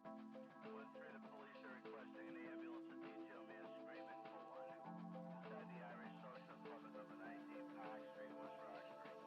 1-3, the police are requesting an ambulance to detail man screaming for one. Inside the Irish Social Club at number 19 Park Street, West Rock Street.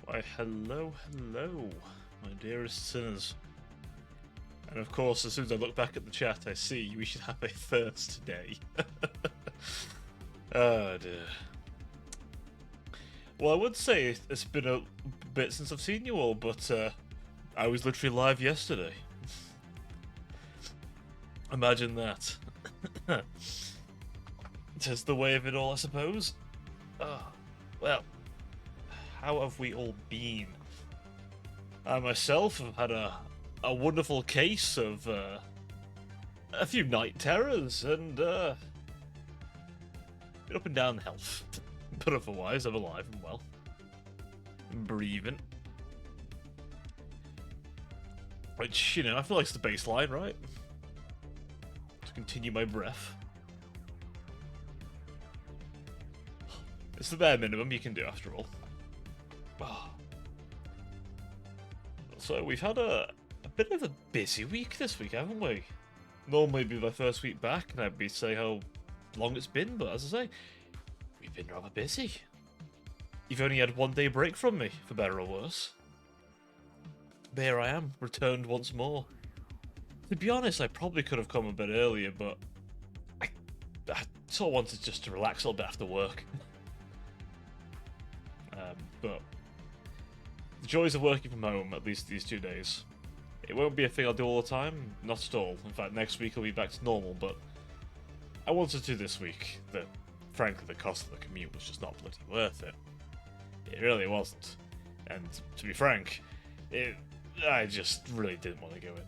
Why, hello, hello, my dearest sinners. And of course, as soon as I look back at the chat, I see we should have a first today. Oh dear. Well, I would say it's been a bit since I've seen you all, but I was literally live yesterday. Imagine that. Tis the way of it all, I suppose. Well, how have we all been? I myself have had a wonderful case of a few night terrors and been up and down health. But otherwise, I'm alive and well. And breathing. Which, you know, I feel like it's the baseline, right? To continue my breath. It's the bare minimum you can do, after all. So we've had a bit of a busy week this week, haven't we? Normally it'd be my first week back, and I'd be say how long it's been, but as I say, we've been rather busy. You've only had 1 day break from me, for better or worse. But here I am, returned once more. To be honest, I probably could have come a bit earlier, but I sort of wanted just to relax a little bit after work. But the joys of working from home, at least these 2 days. It won't be a thing I'll do all the time, not at all. In fact, next week I'll be back to normal, but I wanted to this week. That, frankly, the cost of the commute was just not bloody worth it. It really wasn't. And to be frank, I just really didn't want to go in.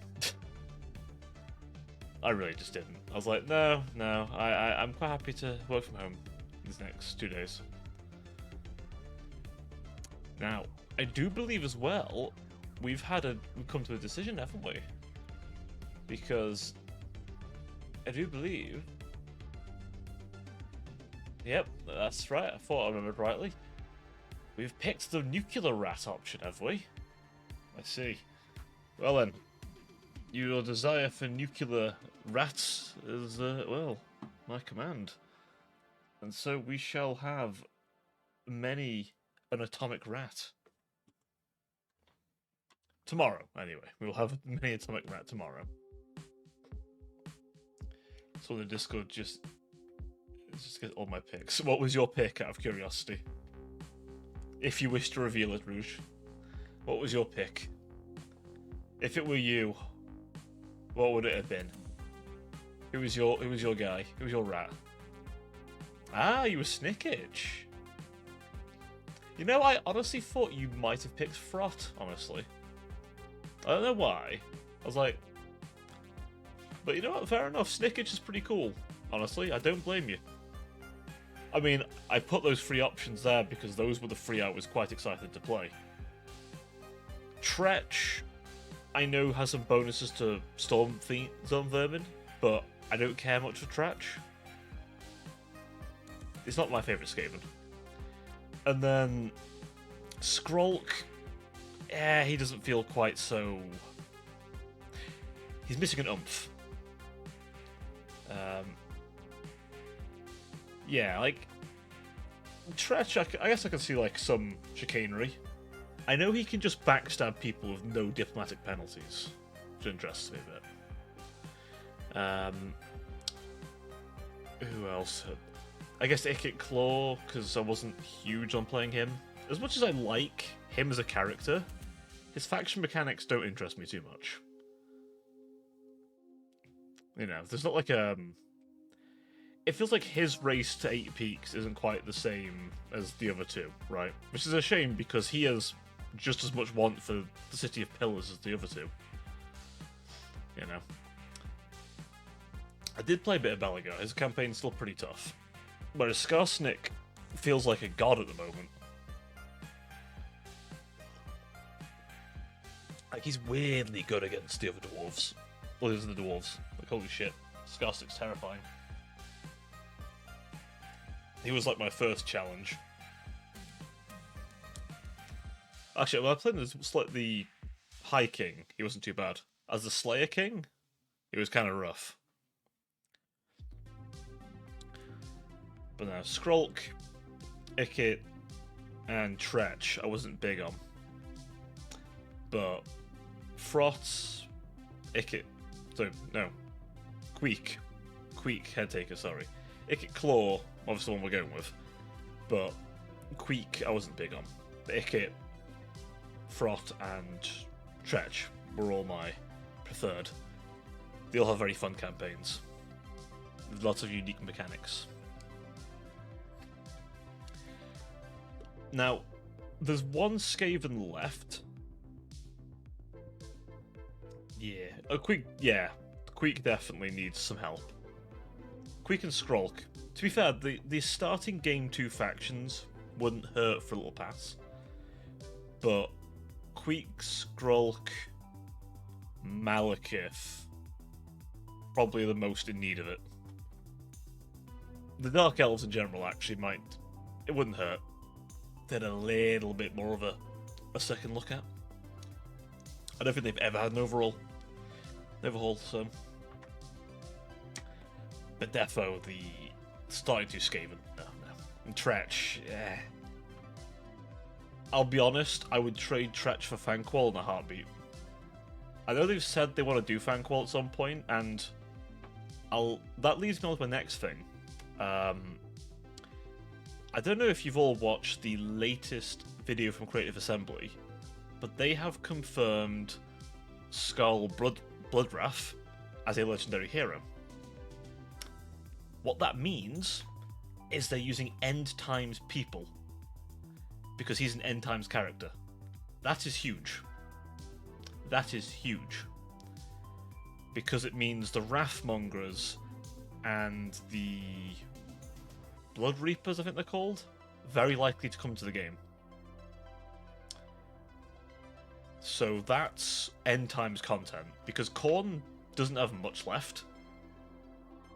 I really just didn't. I was like, no, I'm quite happy to work from home these next 2 days. Now, I do believe as well, we've come to a decision, haven't we? Because I do believe... Yep, that's right, I thought I remembered rightly. We've picked the nuclear rat option, have we? I see. Well then, your desire for nuclear rats is, well, my command. And so we shall have many an atomic rat. Tomorrow, anyway. We'll have many atomic rat tomorrow. So the Discord just get all my picks. What was your pick, out of curiosity? If you wish to reveal it, Rouge. What was your pick? If it were you, what would it have been? Who was your guy? Who was your rat? Ah, you were Snickage. You know, I honestly thought you might have picked Frot, honestly. I don't know why. I was like... But you know what, fair enough, Snickage is pretty cool. Honestly, I don't blame you. I mean, I put those 3 options there because those were the 3 I was quite excited to play. Tretch, I know, has some bonuses to Storm Vermin, but I don't care much for Tretch. It's not my favourite Skaven. And then Skrulk, he doesn't feel quite so... He's missing an oomph. Yeah, like... Tretch, I guess I can see, like, some chicanery. I know he can just backstab people with no diplomatic penalties, which interests me a bit. Who else? I guess Ikit Claw, because I wasn't huge on playing him. As much as I like him as a character, his faction mechanics don't interest me too much. You know, there's not like it feels like his race to 8 peaks isn't quite the same as the other 2, right? Which is a shame because he has just as much want for the City of Pillars as the other 2. You know. I did play a bit of Belagar. His campaign's still pretty tough. Whereas Skarsnik feels like a god at the moment. Like, he's weirdly good against the other dwarves. Well, these are the dwarves. Like, holy shit. Skarsnik's terrifying. He was like my first challenge. Actually, when I played as the High King, he wasn't too bad. As the Slayer King, he was kind of rough. But now, Skrulk, Ikit, and Tretch, I wasn't big on. But Frot, Ickit, so no, Queek, Head Taker, sorry. Ickit Claw, obviously the one we're going with. But Queek I wasn't big on. Ickit, Frot, and Tretch were all my preferred. They all have very fun campaigns. With lots of unique mechanics. Now, there's one Skaven left. Yeah. Queek definitely needs some help. Queek and Skrulk. To be fair, the starting Game 2 factions wouldn't hurt for a little pass. But Queek, Skrulk, Malekith, probably the most in need of it. The Dark Elves in general actually might... It wouldn't hurt. They'd a little bit more of a second look at. I don't think they've ever had an overhaul, so... But defo, the starting to Skaven, no. And Tretch, yeah. I'll be honest, I would trade Tretch for Fanqual in a heartbeat. I know they've said they want to do Fanqual at some point, and that leads me on to my next thing. I don't know if you've all watched the latest video from Creative Assembly, but they have confirmed Skull Bloodwrath as a legendary hero. What that means is they're using End Times people, because he's an End Times character. That is huge. That is huge. Because it means the Wrathmongers and the Blood Reapers, I think they're called, very likely to come to the game. So that's End Times content, because Khorne doesn't have much left.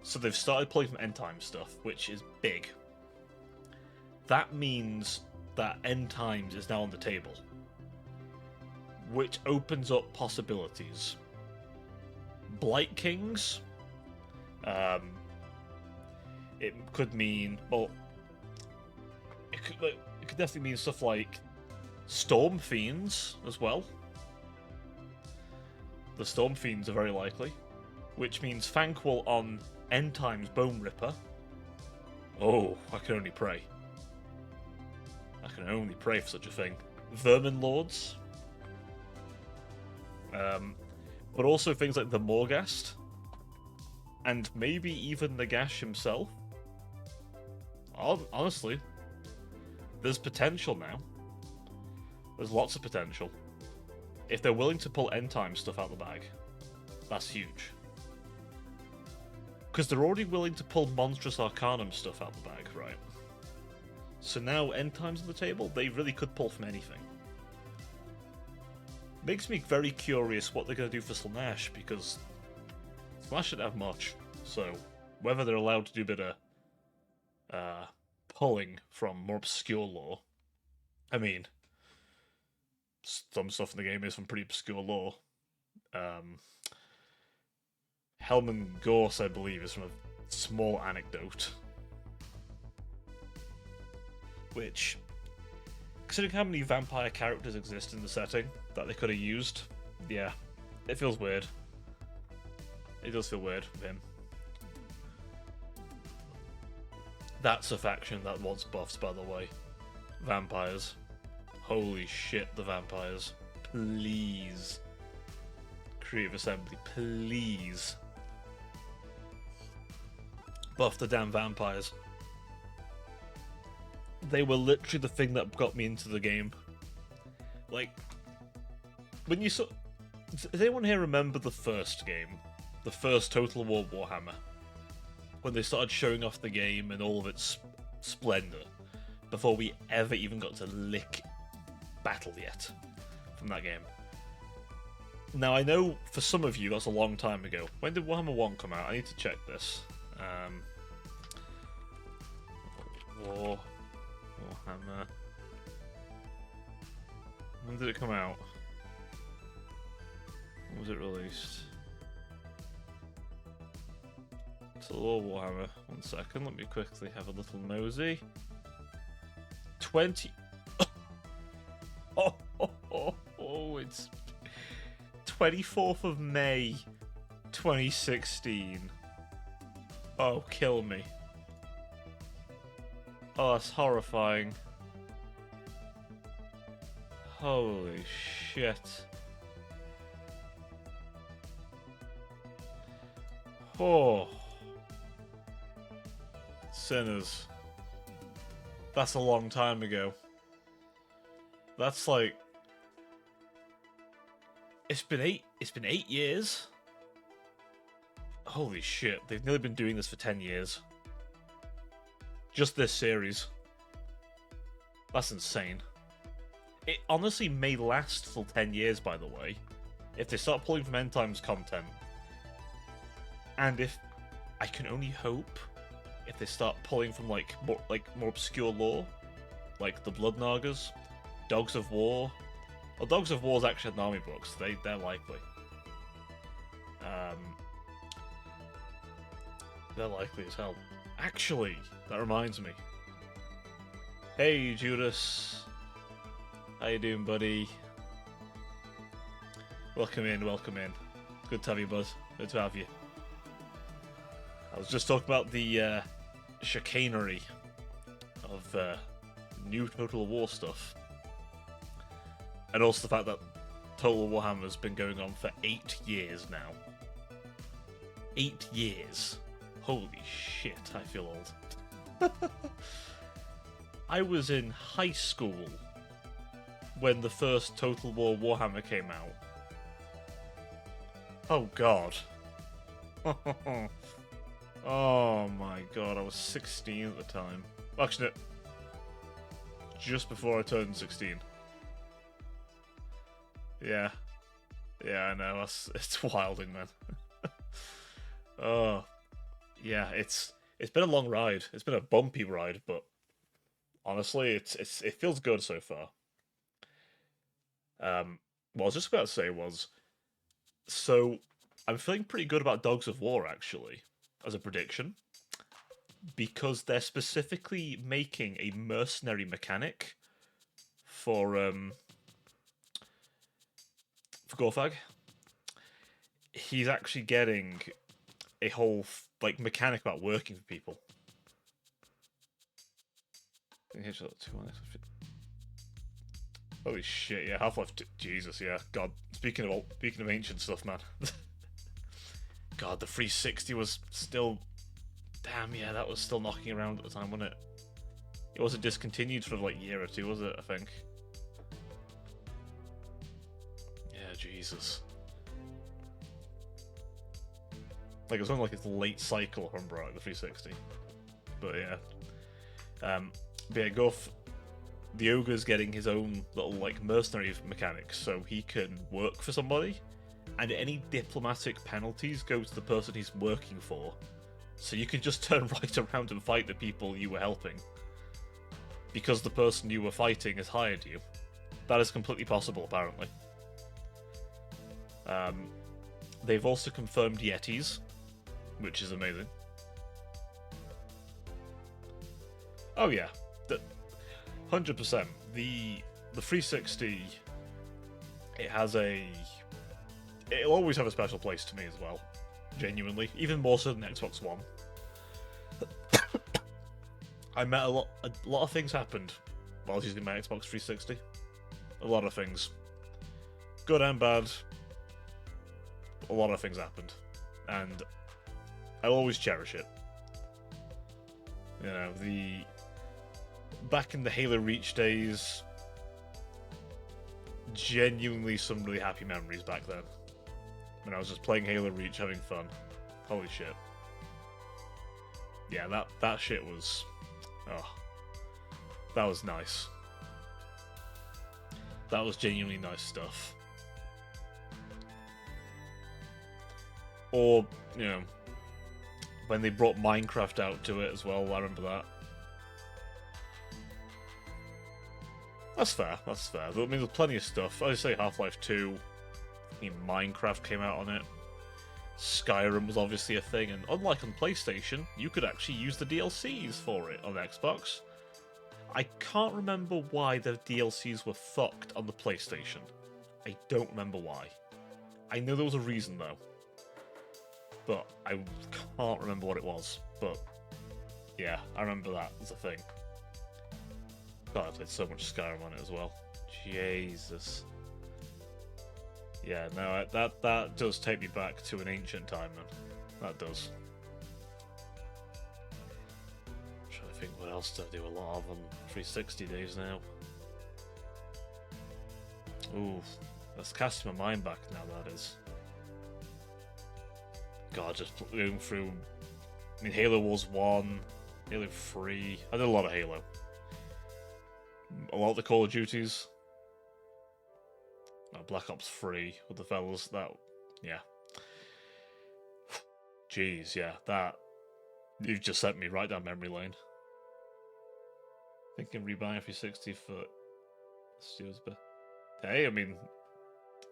So they've started pulling some End Times stuff, which is big. That means that End Times is now on the table, which opens up possibilities. Blight Kings, it could mean, well, it could definitely mean stuff like Storm Fiends as well. The Storm Fiends are very likely, which means Fanqual on End Times Bone Ripper. Oh, I can only pray. I can only pray for such a thing. Vermin Lords. But also things like the Morghast. And maybe even Nagash himself. Honestly, there's potential now. There's lots of potential. If they're willing to pull End Time stuff out the bag, that's huge. Because they're already willing to pull Monstrous Arcanum stuff out the bag, right? So now End Time's on the table, they really could pull from anything. Makes me very curious what they're going to do for Slaanesh, because Slaanesh shouldn't have much. So whether they're allowed to do a bit of pulling from more obscure lore. I mean, some stuff in the game is from pretty obscure lore. Helman Gorse, I believe, is from a small anecdote. Which, considering how many vampire characters exist in the setting that they could have used, yeah, it feels weird. It does feel weird with him. That's a faction that wants buffs, by the way. Vampires. Holy shit, the vampires. Please. Creative Assembly, please. Buff the damn vampires. They were literally the thing that got me into the game. Like, when you saw... Does anyone here remember the first game? The first Total War Warhammer? When they started showing off the game and all of its splendor, before we ever even got to lick battle yet from that game. Now, I know for some of you that's a long time ago. When did Warhammer 1 come out? I need to check this. Warhammer. When did it come out? When was it released? Total War Warhammer. 1 second, let me quickly have a little nosy. 20... oh, it's 24th of May, 2016. Oh, kill me. Oh, that's horrifying. Holy shit. Oh. Sinners. That's a long time ago. That's like... It's been 8 years? Holy shit, they've nearly been doing this for 10 years. Just this series. That's insane. It honestly may last full 10 years, by the way, if they start pulling from End Times content. And if... I can only hope if they start pulling from, like more obscure lore. Like the Blood Nagas, Dogs of War. Well, Dogs of War's actually had an army books. They're likely. They're likely as hell. Actually, that reminds me. Hey, Judas. How you doing, buddy? Welcome in, welcome in. Good to have you, bud. Good to have you. I was just talking about the chicanery of new Total War stuff. And also the fact that Total Warhammer's been going on for 8 years now. 8 years. Holy shit, I feel old. I was in high school when the first Total War Warhammer came out. Oh god. Oh my god, I was 16 at the time. Actually, no, just before I turned 16. Yeah. Yeah, I know, it's wilding, man. Oh. Yeah, it's been a long ride. It's been a bumpy ride, but honestly, it feels good so far. What I was just about to say was, so I'm feeling pretty good about Dogs of War actually, as a prediction, because they're specifically making a mercenary mechanic for Gorfag. He's actually getting a whole mechanic about working for people. Holy shit! Yeah, Half-Life 2. Jesus, yeah. God, speaking of ancient stuff, man. God, the 360 was still. Damn, yeah, that was still knocking around at the time, wasn't it? It wasn't discontinued for like a year or two, was it? I think. Yeah, Jesus. Like, it was only like its late cycle from the 360. But yeah. But yeah, the ogre's getting his own little like mercenary mechanics, so he can work for somebody, and any diplomatic penalties go to the person he's working for. So you can just turn right around and fight the people you were helping, because the person you were fighting has hired you. That is completely possible, apparently. They've also confirmed Yetis, which is amazing. Oh yeah, 100%. The 360, it'll always have a special place to me as well. Genuinely, even more so than Xbox One. I met a lot of things happened while I was using my Xbox 360. A lot of things, good and bad. A lot of things happened, and I'll always cherish it. You know, back in the Halo Reach days, genuinely some really happy memories back then. When I was just playing Halo Reach, having fun. Holy shit. Yeah, that shit was... Oh. That was nice. That was genuinely nice stuff. Or, you know, when they brought Minecraft out to it as well, I remember that. That's fair, that's fair. I mean, there's plenty of stuff. I say Half-Life 2, Minecraft came out on it. Skyrim was obviously a thing, and unlike on PlayStation, you could actually use the DLCs for it on Xbox. I can't remember why the DLCs were fucked on the PlayStation. I don't remember why. I know there was a reason though, but I can't remember what it was. But yeah, I remember that as a thing. God, I played so much Skyrim on it as well. Jesus. Yeah, no, that does take me back to an ancient time, man. That does. I'm trying to think what else do I do a lot of on 360 days now. Ooh, that's casting my mind back now, that is. God, just going through... I mean, Halo Wars 1, Halo 3... I did a lot of Halo. A lot of the Call of Duties. Black Ops 3 with the fellas, that... Yeah. Jeez, yeah, that... You've just sent me right down memory lane. Thinking rebuying a 360 for... Hey, I mean...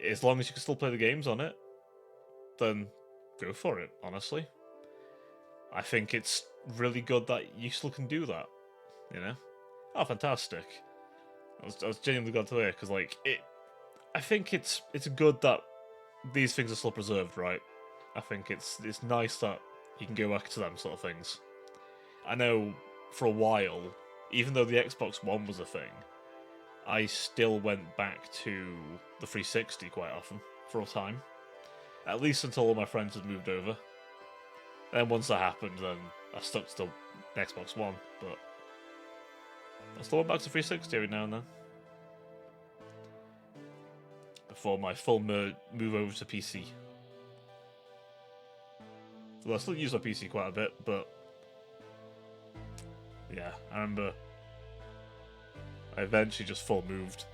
As long as you can still play the games on it, then go for it, honestly. I think it's really good that you still can do that, you know? Oh, fantastic. I was genuinely glad to hear, because, like, I think it's good that these things are still preserved, right? I think it's nice that you can go back to them sort of things. I know, for a while, even though the Xbox One was a thing, I still went back to the 360 quite often, for a time. At least until all my friends had moved over. And once that happened, then I stuck to the Xbox One, but I still went back to 360 every now and then. Before my full move over to PC. Well, I still use my PC quite a bit, but yeah, I remember I eventually just full moved.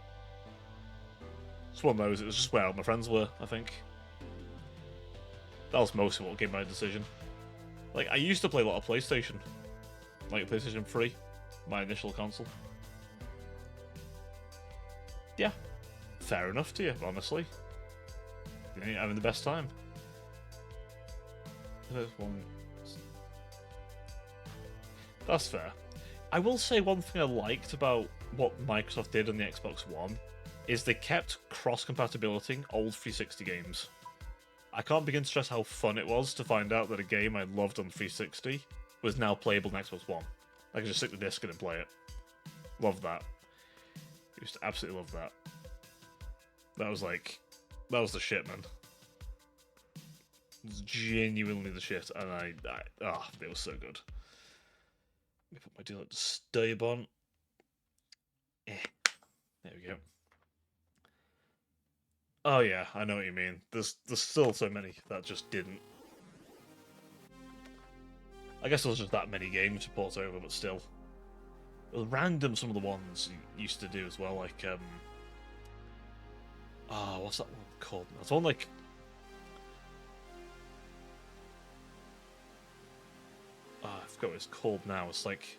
It's one of those, it was just where all my friends were, I think. That was mostly what gave my decision. Like, I used to play a lot of PlayStation. Like PlayStation 3, my initial console. Yeah, fair enough to you, honestly. You ain't having the best time. There's one. That's fair. I will say one thing I liked about what Microsoft did on the Xbox One is they kept cross-compatibility old 360 games. I can't begin to stress how fun it was to find out that a game I loved on 360 was now playable on Xbox One. I could just stick the disc in and play it. Love that. Used to absolutely love that. That was the shit, man. It was genuinely the shit, and it was so good. Let me put my deal to stay on. There we go. Oh yeah, I know what you mean. There's still so many that just didn't. I guess there was just that many games to port over, but still. It was random, some of the ones you used to do as well, like what's that one called? It's one like I forgot what it's called now. It's like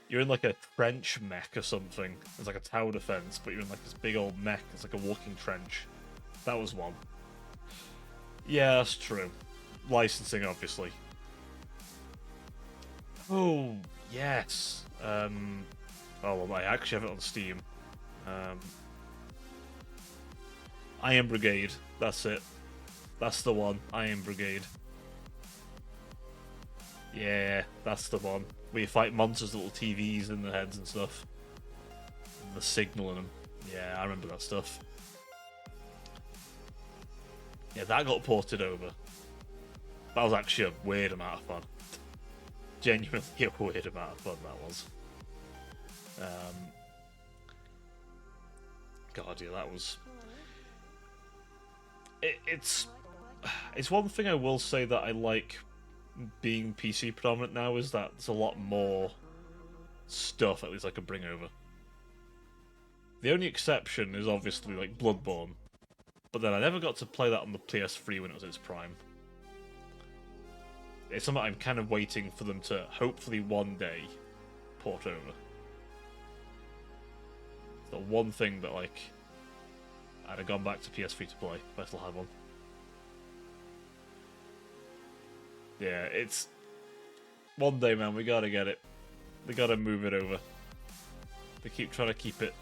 you're in like a trench mech or something. It's like a tower defense, but you're in like this big old mech. It's like a walking trench. That was one. Yeah, that's true. Licensing, obviously. Oh, yes. Well, I actually have it on Steam. Iron Brigade. That's it. That's the one. Iron Brigade. Yeah, that's the one. Where you fight monsters, little TVs in their heads and stuff. And the signal in them. Yeah, I remember that stuff. Yeah, that got ported over. That was actually a weird amount of fun. Genuinely a weird amount of fun that was. God, yeah, that was... It's one thing I will say that I like being PC predominant now is that there's a lot more stuff at least I can bring over. The only exception is obviously like Bloodborne, but then I never got to play that on the PS3 when it was its prime. It's something I'm kind of waiting for them to hopefully one day port over. The one thing that like I'd have gone back to PS3 to play if I still had one. Yeah, it's... One day, man, we gotta get it. They gotta move it over. They keep trying to keep it.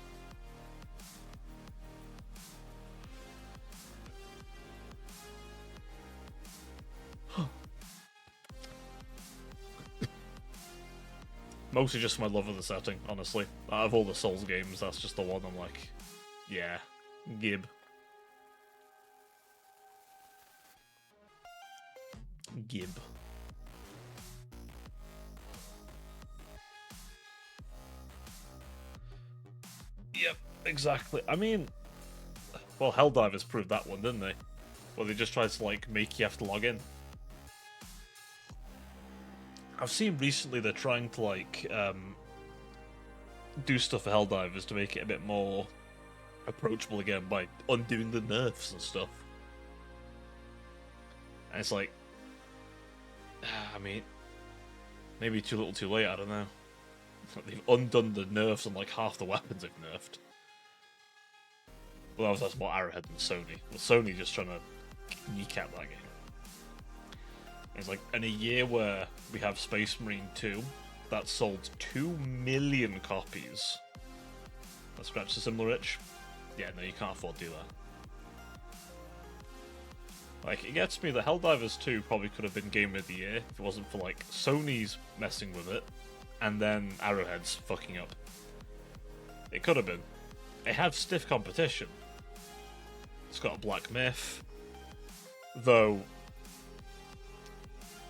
Mostly just my love of the setting, honestly. Out of all the Souls games, that's just the one I'm like, yeah, Gib. Gib. Yep, exactly. I mean, well, Helldivers proved that one, didn't they? Well, they just tried to, like, make you have to log in. I've seen recently they're trying to, like, do stuff for Helldivers to make it a bit more approachable again by undoing the nerfs and stuff. And it's like, I mean, maybe too little too late, I don't know. They've undone the nerfs on like half the weapons they've nerfed. Well, that's more Arrowhead than Sony. Well, Sony just trying to kneecap that game. It's like, in a year where we have Space Marine 2, that sold 2 million copies. That scratch the similar itch? Yeah, no, you can't afford to do that. Like, it gets me that Helldivers 2 probably could have been Game of the Year if it wasn't for, like, Sony's messing with it, and then Arrowhead's fucking up. It could have been. It had stiff competition. It's got a Black Myth, though.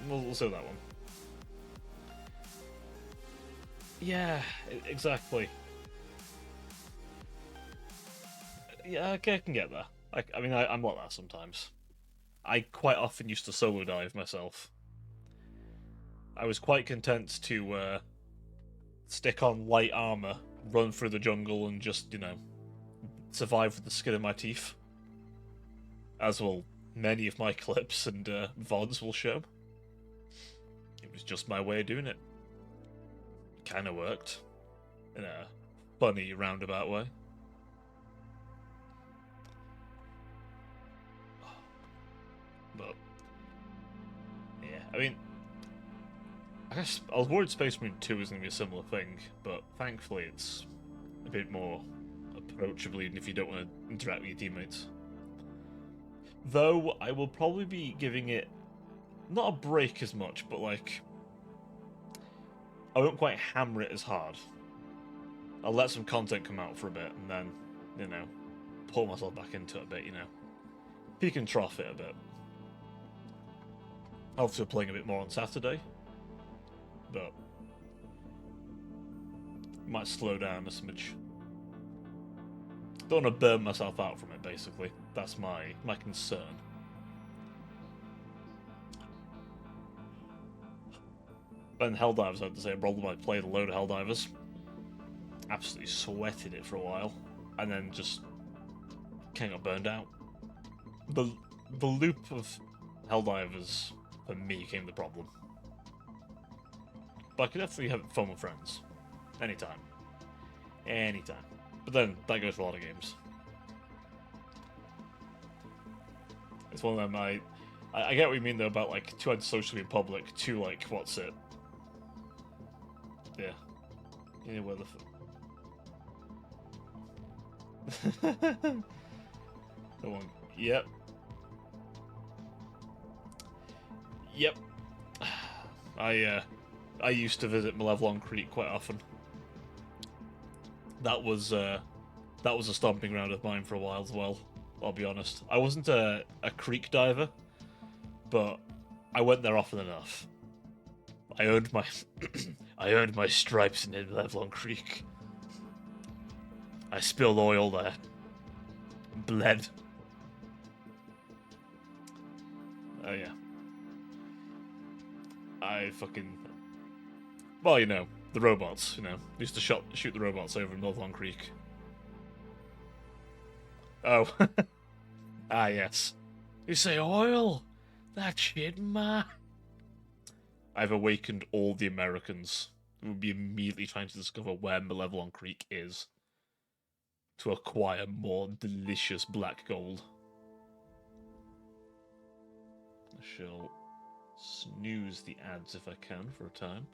We'll say that one. Yeah, exactly. Yeah, okay, I can get that. I mean, I'm like that sometimes. I quite often used to solo dive myself. I was quite content to stick on light armor, run through the jungle, and just, you know, survive with the skin of my teeth. As will many of my clips and VODs will show. It was just my way of doing it. Kinda worked. In a funny, roundabout way. But, yeah, I mean, I guess I was worried Space Marine 2 was going to be a similar thing, but thankfully it's a bit more approachable even if you don't want to interact with your teammates. Though, I will probably be giving it, not a break as much, but like, I won't quite hammer it as hard. I'll let some content come out for a bit, and then, you know, pull myself back into it a bit, you know. Peak and trough it a bit. Obviously playing a bit more on Saturday, but might slow down a smidge. Don't want to burn myself out from it, basically. That's my concern. Then Helldivers, I have to say, a problem. I played a load of Helldivers. Absolutely sweated it for a while. And then just kind of got burned out. The loop of Helldivers, for me, became the problem. But I could definitely have fun with friends. Anytime. Anytime. But then, that goes for a lot of games. It's one of them, I get what you mean, though, about, like, too antisocially in public, too, like, what's it? Yeah. Yeah, where the the one. Yep. Yep. I used to visit Malevelon Creek quite often. That was a stomping ground of mine for a while as well. I'll be honest. I wasn't a creek diver, but I went there often enough. I earned my I earned my stripes in Malevelon Creek. I spilled oil there. Bled. Oh yeah. I fucking... Well, you know, the robots, you know. Used to shoot the robots over in Malevelon Creek. Oh. Ah, yes. You say oil? That shit, man. I've awakened all the Americans who will be immediately trying to discover where Malevelon Creek is to acquire more delicious black gold. I shall snooze the ads if I can for a time.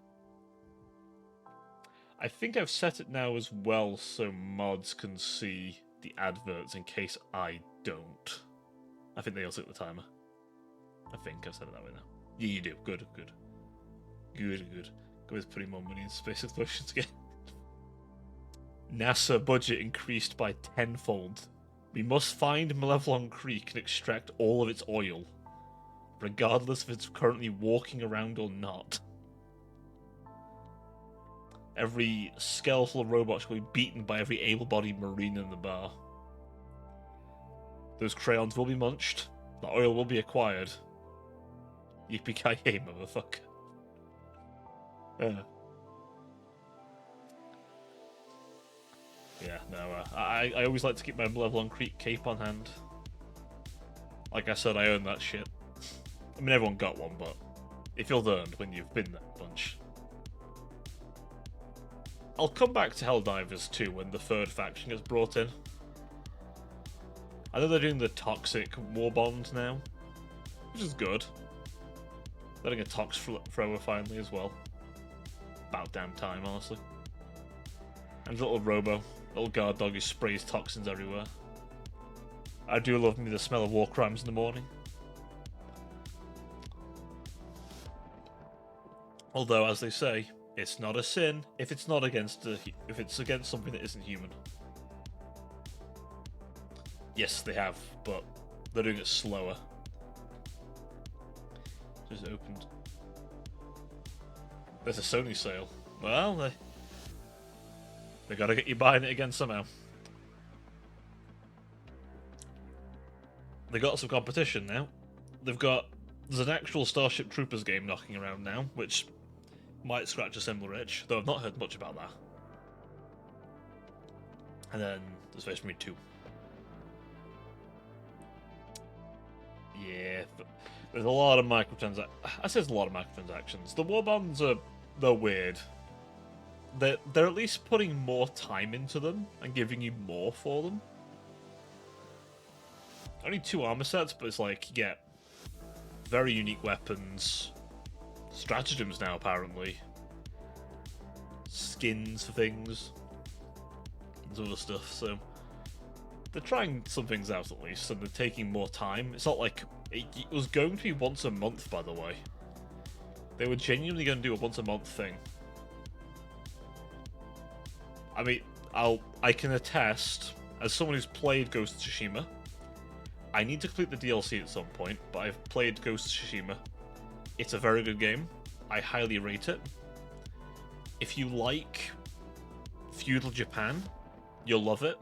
I think I've set it now as well so mods can see the adverts in case I don't. I think they'll set the timer. I think I've set it that way now. Yeah, you do. Good. Good. Give us putting more money in space exploration to get. NASA budget increased by tenfold. We must find Malevelon Creek and extract all of its oil, regardless if it's currently walking around or not. Every skeletal robot shall be beaten by every able-bodied marine in the bar. Those crayons will be munched. The oil will be acquired. Yippee-ki-yay, motherfucker. Yeah, no, I always like to keep my Malevelon Creek cape on hand. Like I said, I own that shit. I mean, everyone got one, but it feels earned when you've been there a bunch. I'll come back to Helldivers too when the third faction gets brought in. I know they're doing the toxic war bond now, which is good. They're doing a tox thrower finally as well. About damn time, honestly. And little little guard dog who sprays toxins everywhere. I do love me the smell of war crimes in the morning. Although, as they say, it's not a sin if it's not against if it's against something that isn't human. Yes, they have, but they're doing it slower. Just opened. There's a Sony sale. Well, they gotta get you buying it again somehow. They got some competition now. There's an actual Starship Troopers game knocking around now, which might scratch a similar itch, though I've not heard much about that. And then there's Space Marine 2. Yeah, there's a lot of microtransactions. I say there's a lot of microtransactions. The war bonds they're weird. They're at least putting more time into them and giving you more for them. Only 2 armor sets, but it's like you get very unique weapons, stratagems now apparently, skins for things, and some other stuff. So they're trying some things out at least, and they're taking more time. It's not like it was going to be once a month, by the way. They were genuinely going to do a once a month thing. I mean, I can attest, as someone who's played Ghost of Tsushima, I need to complete the DLC at some point, but I've played Ghost of Tsushima. It's a very good game. I highly rate it. If you like feudal Japan, you'll love it.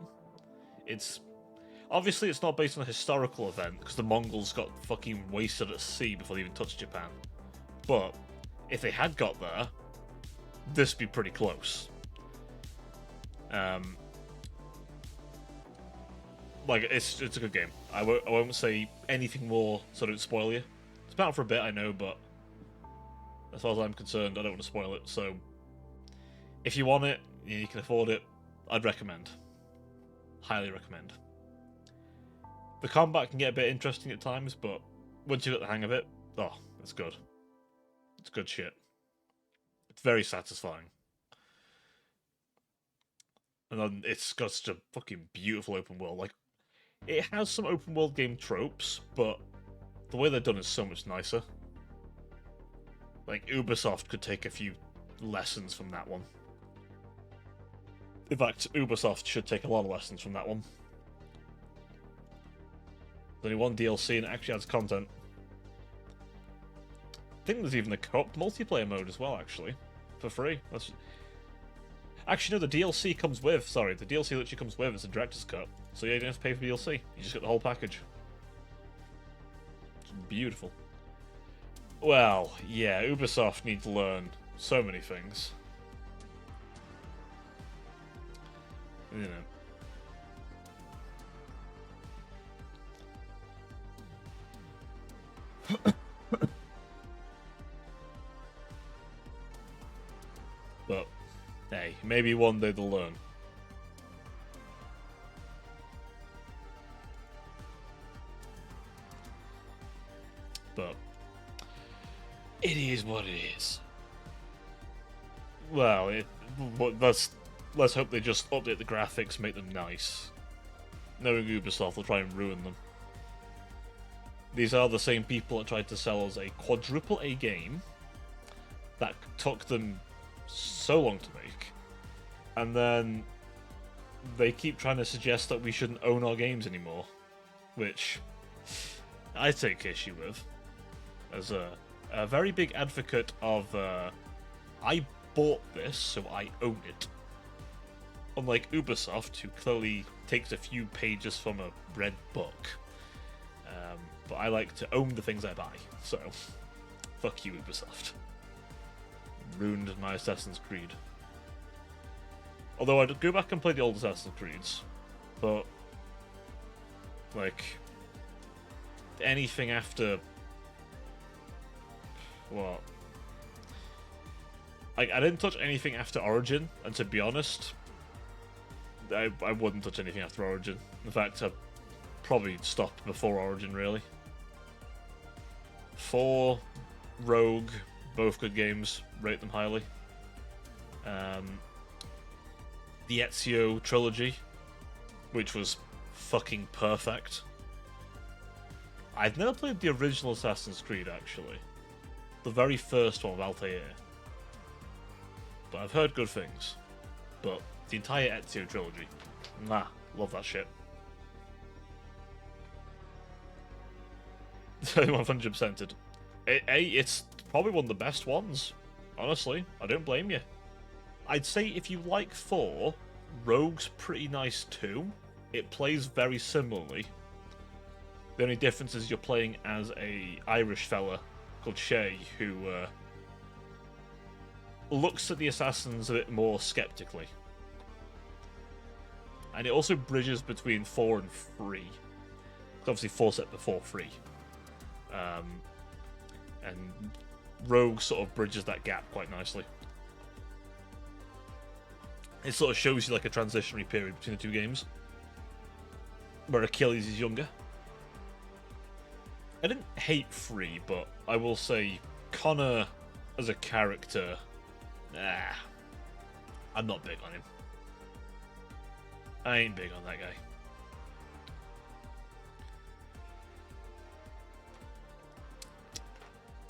Obviously it's not based on a historical event, because the Mongols got fucking wasted at sea before they even touched Japan. But if they had got there, this would be pretty close. Like, it's a good game. I won't say anything more so I don't spoil you. It's been out for a bit, I know, but as far as I'm concerned, I don't want to spoil it. So if you want it, you can afford it, I'd recommend. Highly recommend. The combat can get a bit interesting at times, but once you get the hang of it, oh, it's good. It's good shit. It's very satisfying. And then it's got such a fucking beautiful open world. Like, it has some open world game tropes, but the way they're done is so much nicer. Like, Ubisoft could take a few lessons from that one. In fact, Ubisoft should take a lot of lessons from that one. There's only one DLC and it actually adds content. I think there's even a co-op multiplayer mode as well, actually. For free. Actually, no, the DLC comes with... Sorry, the DLC literally comes with is a director's cut. So yeah, you don't have to pay for DLC. You just get the whole package. It's beautiful. Well, yeah, Ubisoft need to learn so many things. You know. But, hey, maybe one day they'll learn. But, it is what it is. Well, let's hope they just update the graphics, make them nice. Knowing Ubisoft will try and ruin them. These are the same people that tried to sell us a quadruple A game that took them so long to make, and then they keep trying to suggest that we shouldn't own our games anymore, which I take issue with. As a very big advocate of, I bought this, so I own it. Unlike Ubisoft, who clearly takes a few pages from a red book. But I like to own the things I buy, so fuck you, Ubisoft. Ruined my Assassin's Creed. Although I'd go back and play the old Assassin's Creeds, but like anything after what? I didn't touch anything after Origin, and to be honest, I wouldn't touch anything after Origin. In fact, I probably stopped before Origin, really. 4, Rogue, both good games, rate them highly. The Ezio trilogy, which was fucking perfect. I've never played the original Assassin's Creed, actually. The very first one with Altair. But I've heard good things. But the entire Ezio trilogy, nah, love that shit. 100%ed. It's probably one of the best ones. Honestly, I don't blame you. I'd say if you like 4, Rogue's pretty nice too. It plays very similarly. The only difference is you're playing as a Irish fella called Shay, who looks at the assassins a bit more skeptically. And it also bridges between 4 and 3. Obviously 4 set before 3. And Rogue sort of bridges that gap quite nicely. It sort of shows you like a transitionary period between the two games, where Achilles is younger. I didn't hate 3, but I will say Connor as a character, I'm not big on him. I ain't big on that guy.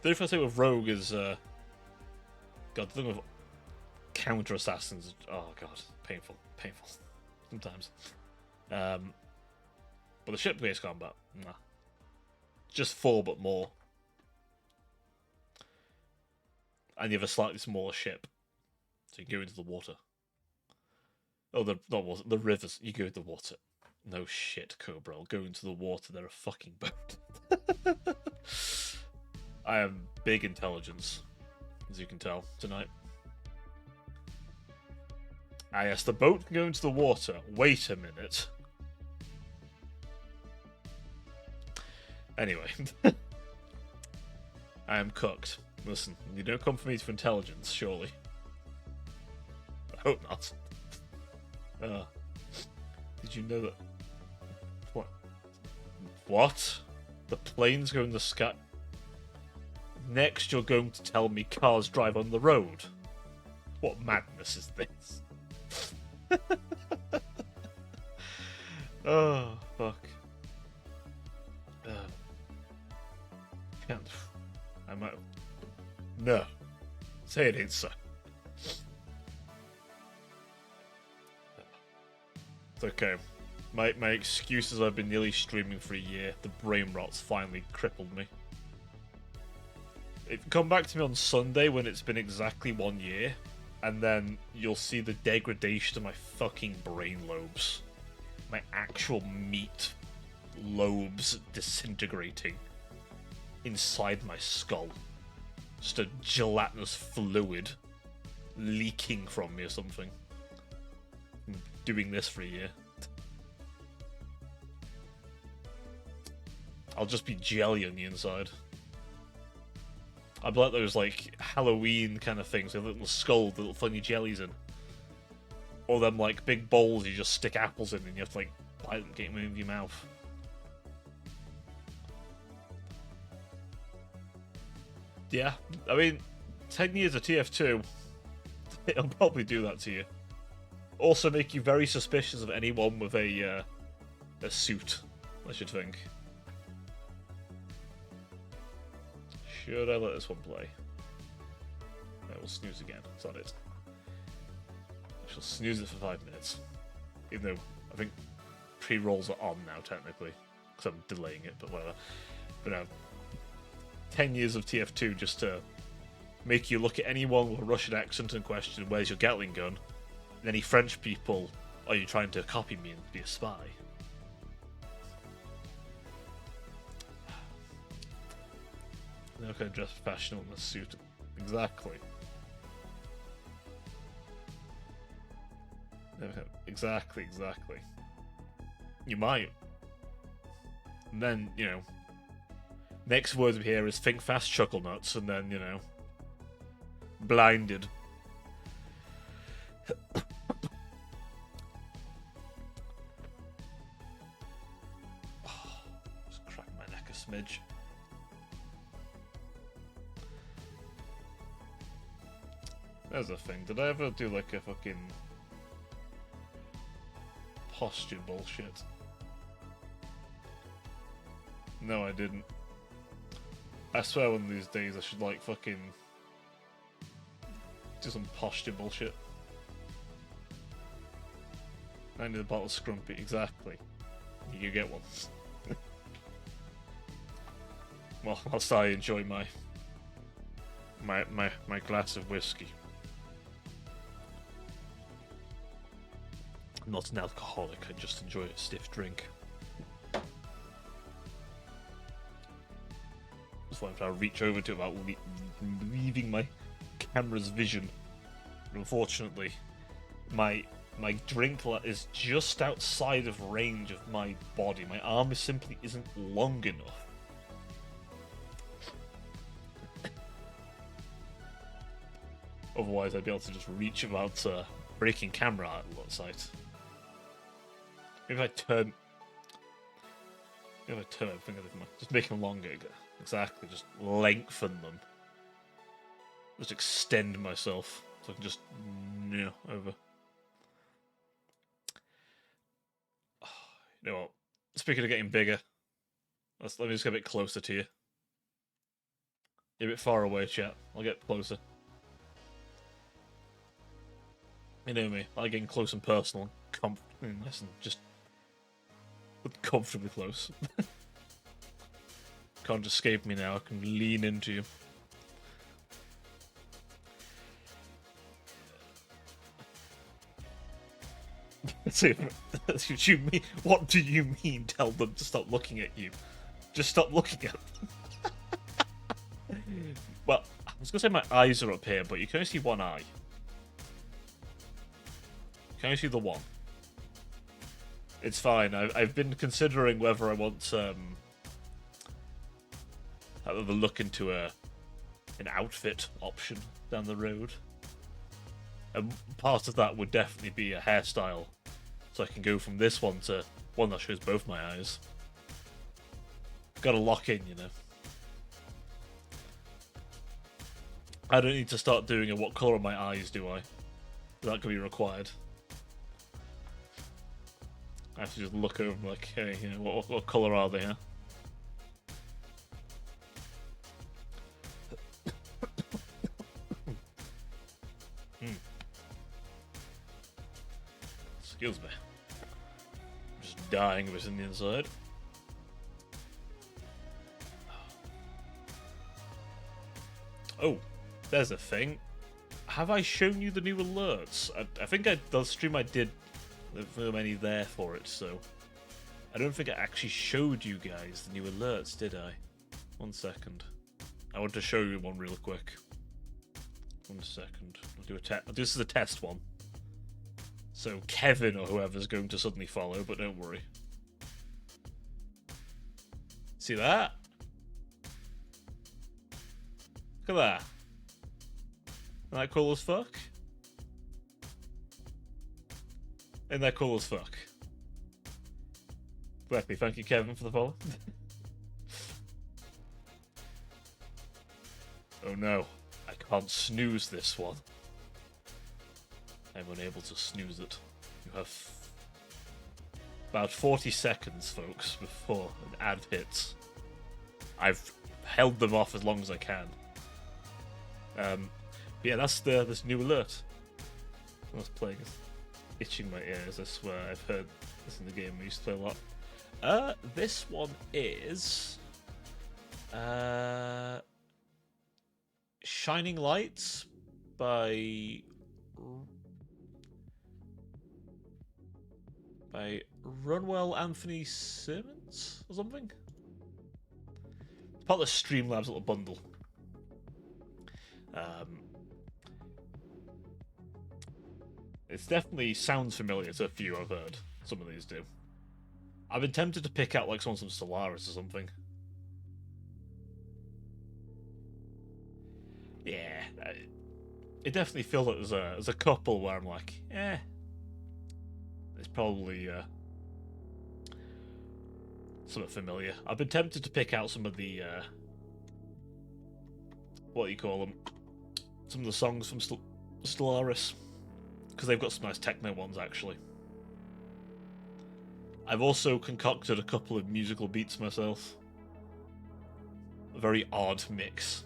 The only thing I say with Rogue is, God, the thing with counter assassins, oh god, painful sometimes. But the ship-based combat, nah. Just 4 but more. And you have a slightly smaller ship, so you can go into the water. Oh, the rivers. You go into the water. No shit, Cobra. I'll go into the water. They're a fucking boat. I am big intelligence, as you can tell tonight. Ah, yes, the boat can go into the water. Wait a minute. Anyway. I am cooked. Listen, you don't come for me for intelligence, surely. I hope not. Did you know that... What? What? The planes go in the sky... Next you're going to tell me cars drive on the road? What madness is this? Oh, fuck. Can't... I might... No. Say it ain't so. It's okay. My excuse is I've been nearly streaming for a year. The brain rot's finally crippled me. Come back to me on Sunday when it's been exactly 1 year, and then you'll see the degradation of my fucking brain lobes. My actual meat lobes disintegrating inside my skull. Just a gelatinous fluid leaking from me or something. I'm doing this for a year. I'll just be jelly on the inside. I'd be like those, like, Halloween kind of things with a little skull with little funny jellies in. Or them, like, big bowls you just stick apples in and you have to, like, bite them, get them in your mouth. Yeah, I mean, 10 years of TF2, it'll probably do that to you. Also make you very suspicious of anyone with a suit, I should think. Should I let this one play? No. will snooze again. It's on it. I shall snooze it for 5 minutes. Even though I think pre-rolls are on now, technically. Because I'm delaying it, but whatever. But now, 10 years of TF2 just to make you look at anyone with a Russian accent and question, where's your Gatling gun? And any French people, are you trying to copy me and be a spy? Okay, dress professional in a suit. Exactly. Okay, exactly. You might. And then, you know, next word we hear is think fast, chuckle nuts, and then, you know, blinded. Just crack my neck a smidge. There's a thing. Did I ever do like a fucking posture bullshit? No, I didn't. I swear one of these days I should like fucking do some posture bullshit. I need a bottle of Scrumpy, exactly. You get one. Well, whilst I enjoy my glass of whiskey. I'm not an alcoholic, I just enjoy a stiff drink. That's why I'm trying to reach over to without leaving my camera's vision. But unfortunately, my drink is just outside of range of my body. My arm simply isn't long enough. Otherwise, I'd be able to just reach without breaking camera out of sight. Maybe if I turn everything, just make them longer. Exactly, just lengthen them. Just extend myself so I can just over. You know what? Speaking of getting bigger, let me just get a bit closer to you. You're a bit far away, chat. I'll get closer. You know me, I like getting close and personal, and just comfortably close. Can't escape me now. I can lean into you. What do you mean? Tell them to stop looking at you. Just stop looking at them. Well, I was gonna say my eyes are up here, but you can only see one eye. You can only see the one. It's fine. I've been considering whether I want have a look into an outfit option down the road. And part of that would definitely be a hairstyle. So I can go from this one to one that shows both my eyes. Gotta lock in, you know. I don't need to start doing a what colour are my eyes, do I? That could be required. I have to just look over them like, hey, you know, what colour are they, huh? Excuse me. I'm just dying of it in the inside. Oh, there's a thing. Have I shown you the new alerts? I think the stream I did, there weren't many there for it, so I don't think I actually showed you guys the new alerts, did I? 1 second. I want to show you one real quick. 1 second. I'll do a test. This is a test one. So Kevin or whoever's going to suddenly follow, but don't worry. See that? Look at that. Isn't that cool as fuck? Isn't that cool as fuck? Exactly. Thank you, Kevin, for the follow. Oh no. I can't snooze this one. I'm unable to snooze it. You have about 40 seconds, folks, before an ad hits. I've held them off as long as I can. But yeah, that's this new alert. I was playing, it's itching my ears. I swear, I've heard this in the game we used to play a lot. This one is Shining Lights by Runwell Anthony Simmons or something. It's part of the Streamlabs little bundle. It definitely sounds familiar to a few I've heard. Some of these do. I've been tempted to pick out like some Solaris or something. Yeah, it definitely feels like there's a couple where I'm like, it's probably something familiar. I've been tempted to pick out some of the what do you call them? Some of the songs from Stellaris, because they've got some nice techno ones actually. I've also concocted a couple of musical beats myself. A very odd mix.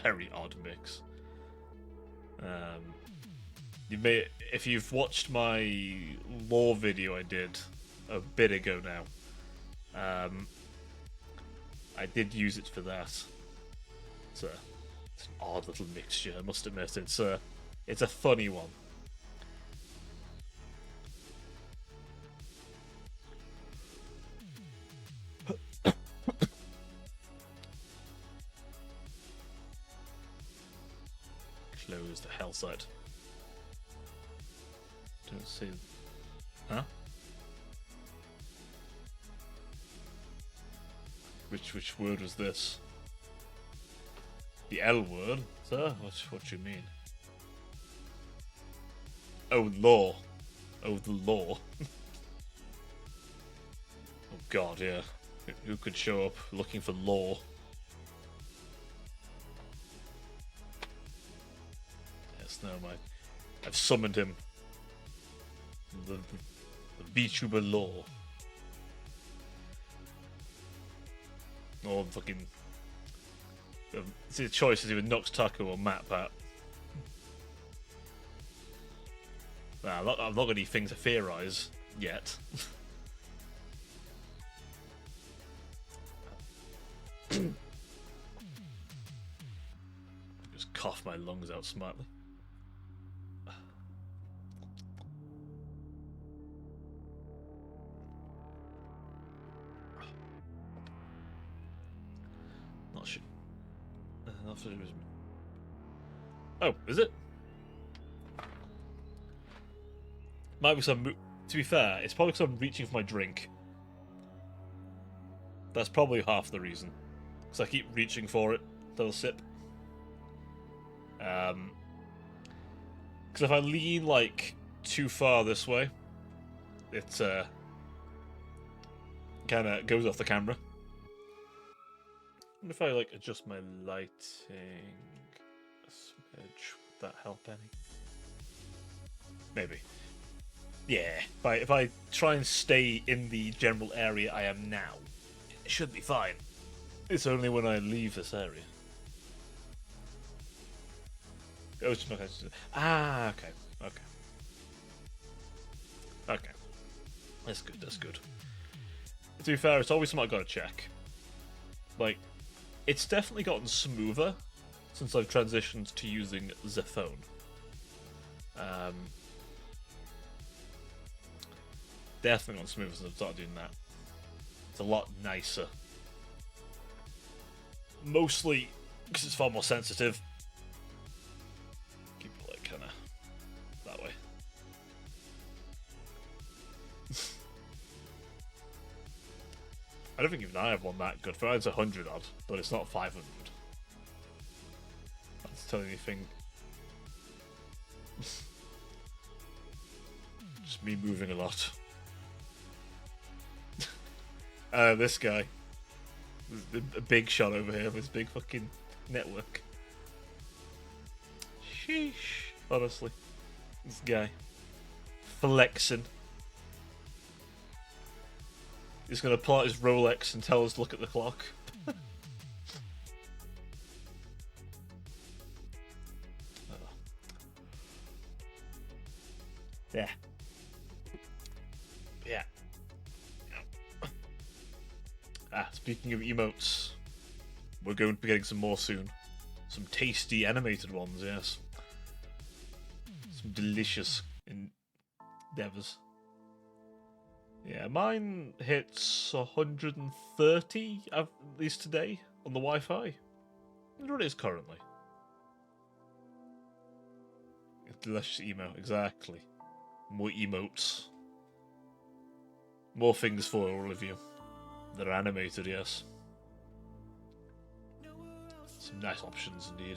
Very odd mix. If you've watched my lore video I did a bit ago now, I did use it for that. It's an odd little mixture, I must admit. It's a funny one. Close the hell site. Don't see. Huh? Which word was this? The L word, sir? What do you mean? Oh, law. Oh, the law. Oh God, yeah. Who could show up looking for law? Yes, no, I've summoned him. The Vtuber law. Or fucking. The choice is either Nux Taco or Matt Pat. Nah, I've not got anything to theorise yet. Just cough my lungs out smartly. Not sure. Oh, is it? Might be some. To be fair, it's probably because I'm reaching for my drink. That's probably half the reason. Because I keep reaching for it till a sip. Because if I lean like too far this way, it kind of goes off the camera. What if I like adjust my lighting a smidge? Would that help any? Maybe. Yeah. If I try and stay in the general area I am now, it should be fine. It's only when I leave this area. Oh, it's not. Okay. Okay. That's good. That's good. To be fair, it's always something I've got to check. Like, it's definitely gotten smoother since I've transitioned to using the phone. Definitely gotten smoother since I've started doing that. It's a lot nicer. Mostly because it's far more sensitive. Keep it like kind of that way. I don't think even I have one that good. For it's 100 odd, but it's not 500. That's telling you anything. Just me moving a lot. This guy. A big shot over here with his big fucking network. Sheesh. Honestly. This guy. Flexing. He's gonna pull out his Rolex and tell us to look at the clock. Yeah. Yeah. Speaking of emotes, we're going to be getting some more soon. Some tasty animated ones, yes. Some delicious endeavours. Yeah, mine hits 130 at least today on the Wi-Fi. I wonder what it is currently. Delicious emo, exactly. More emotes. More things for all of you. That are animated, yes. Some nice options indeed.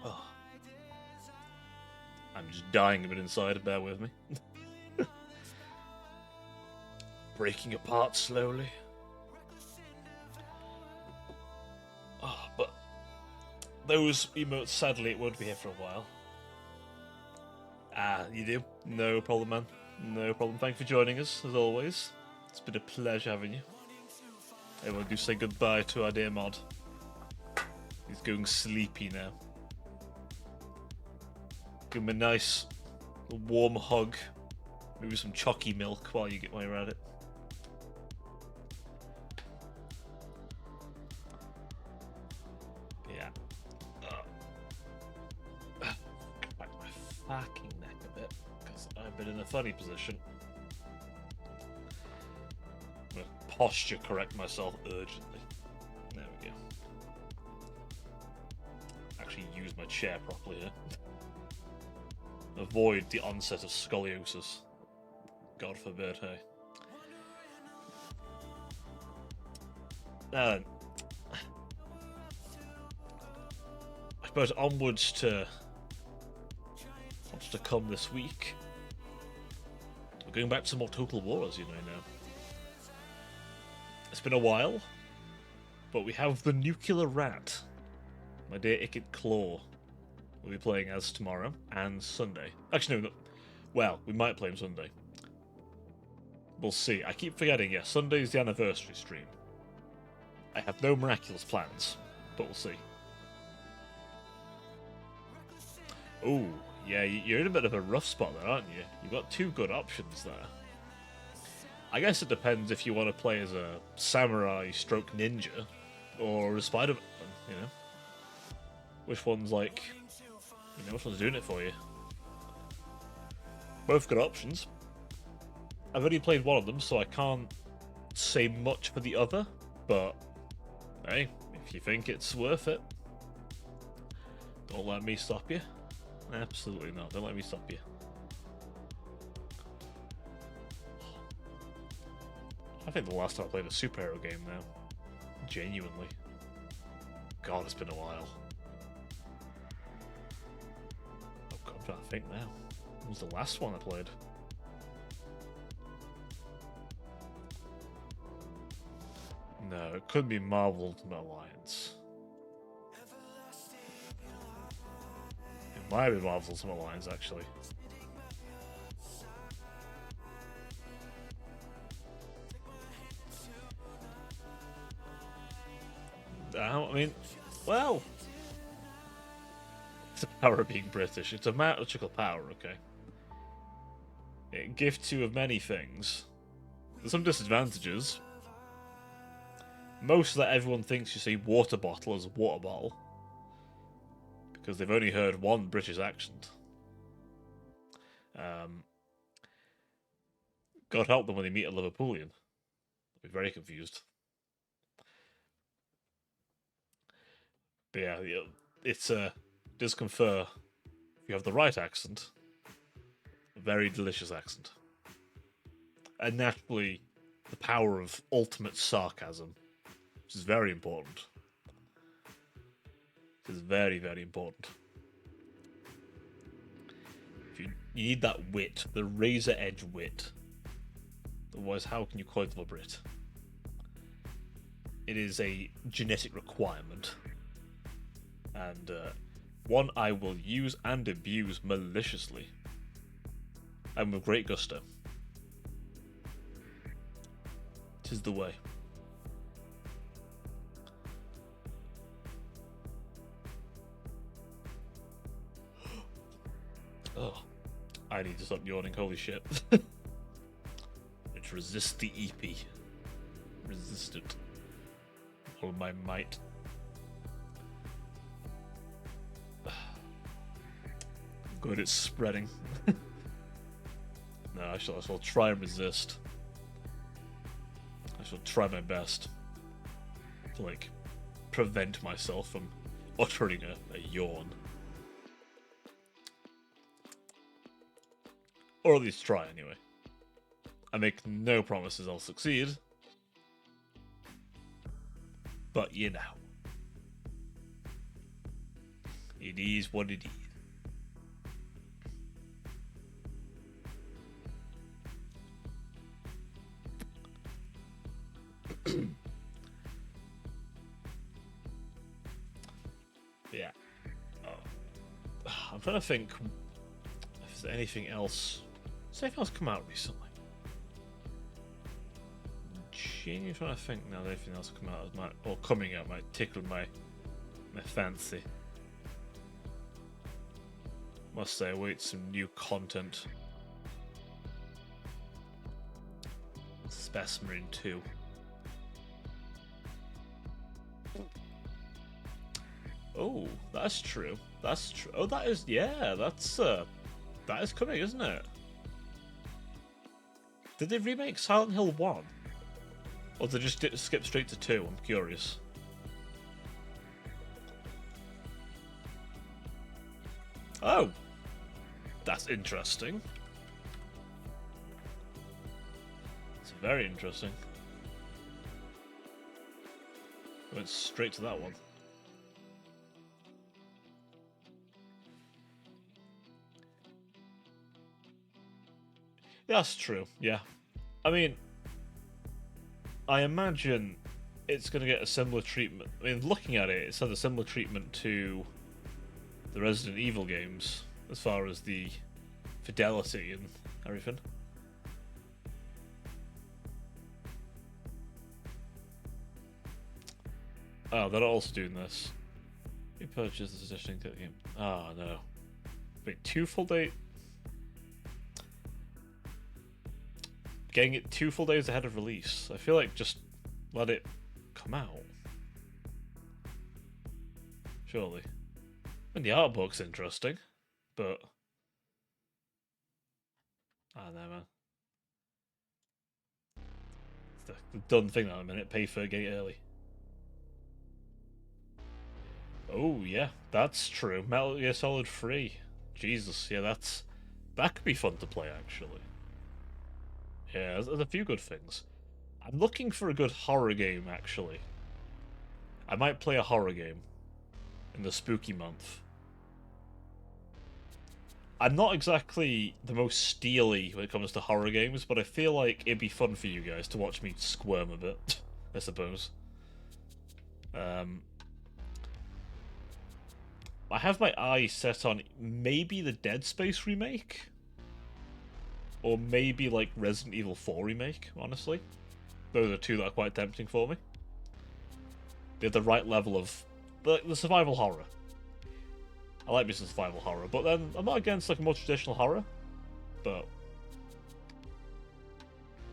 Oh. I'm just dying a bit inside, bear with me. Breaking apart slowly. Oh, but those emotes, sadly, it won't be here for a while. You do? No problem, man. No problem. Thank you for joining us, as always. It's been a pleasure having you. Everyone do say goodbye to our dear mod. He's going sleepy now. Give him a nice warm hug. Maybe some chalky milk while you're at it. Yeah. Back my fucking neck a bit, because I've been in a funny position. I'm going to posture correct myself urgently. There we go. Actually use my chair properly here. Avoid the onset of scoliosis. God forbid, hey. Now then, I suppose onwards to what's to come this week. We're going back to some more Total War, as you know now. It's been a while, but we have the Nuclear Rat, my dear Ickit Claw, we'll be playing as tomorrow and Sunday. Actually, no, well, we might play him Sunday. We'll see. I keep forgetting, yeah, Sunday's the anniversary stream. I have no miraculous plans, but we'll see. Oh, yeah, you're in a bit of a rough spot there, aren't you? You've got two good options there. I guess it depends if you want to play as a samurai stroke ninja or a Spider-Man, you know? Which one's like, you know, which one's doing it for you? Both good options. I've only played one of them, so I can't say much for the other, but hey, if you think it's worth it, don't let me stop you. Absolutely not, don't let me stop you. I think the last time I played a superhero game now. Genuinely. God, it's been a while. Oh God, I'm trying to think now. What was the last one I played? No, it couldn't be Marvel Ultimate Alliance. It might be Marvel Ultimate Alliance, actually. I mean, well, it's the power of being British. It's a magical power, okay? It gifts you of many things. There's some disadvantages. Most of that everyone thinks you say water bottle as a water bottle. Because they've only heard one British accent. God help them when they meet a Liverpoolian. They'll be very confused. But yeah, it's does confer, if you have the right accent, a very delicious accent. And naturally, the power of ultimate sarcasm, which is very important. It is very, very important. If you need that wit, the razor edge wit. Otherwise, how can you call it a Brit? It is a genetic requirement. And one I will use and abuse maliciously. And with great gusto. 'Tis the way. I need to stop yawning, holy shit. Let's resist the EP. Resist it. All my might. Good, it's spreading. No, I shall try and resist. I shall try my best to, like, prevent myself from uttering a yawn. Or at least try, anyway. I make no promises I'll succeed. But, you know. It is what it is. Yeah. Oh. I'm trying to think if there's anything else. Has anything else come out recently? Genuinely trying to think now that anything else come out or coming out might tickle my fancy. Must say, I await some new content. Specimen 2. Oh, that's true. That's true. Oh, that is, yeah, that is coming, isn't it? Did they remake Silent Hill 1? Or did they just skip straight to 2? I'm curious. Oh, that's interesting. It's very interesting. Went straight to that one. That's true, yeah. I mean, I imagine it's going to get a similar treatment. I mean, looking at it, it's had a similar treatment to the Resident Evil games, as far as the fidelity and everything. Oh, they're also doing this. You purchased this edition to the game. Oh, no. Wait, 2 full days? Getting it 2 full days ahead of release. I feel like just let it come out. Surely. I mean, the art book's interesting, but I don't know, man. It's the done thing at the minute. Pay for it, get it early. Oh yeah, that's true. Metal Gear Solid 3. Jesus, yeah, that could be fun to play actually. Yeah, there's a few good things. I'm looking for a good horror game actually. I might play a horror game in the spooky month. I'm not exactly the most steely when it comes to horror games, but I feel like it'd be fun for you guys to watch me squirm a bit, I suppose. I have my eye set on maybe the Dead Space remake. Or maybe, like, Resident Evil 4 remake, honestly. Those are 2 that are quite tempting for me. They have the right level of the survival horror. I like me some survival horror, but then I'm not against, like, a more traditional horror. But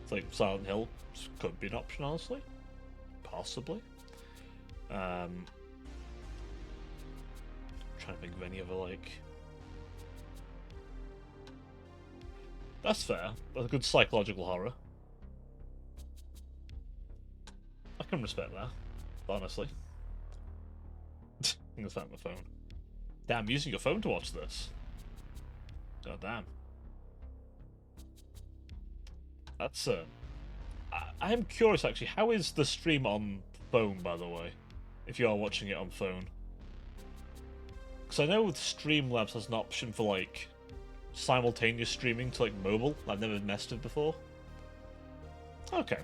it's like Silent Hill could be an option, honestly. Possibly. Trying to think of any other, like... That's fair. That's a good psychological horror. I can respect that, honestly. I'm gonna find my phone. Damn, I'm using your phone to watch this. God damn. That's I am curious actually, how is the stream on phone, by the way? If you are watching it on phone. Because I know Streamlabs has an option for like simultaneous streaming to like mobile. I've never messed with before. Okay.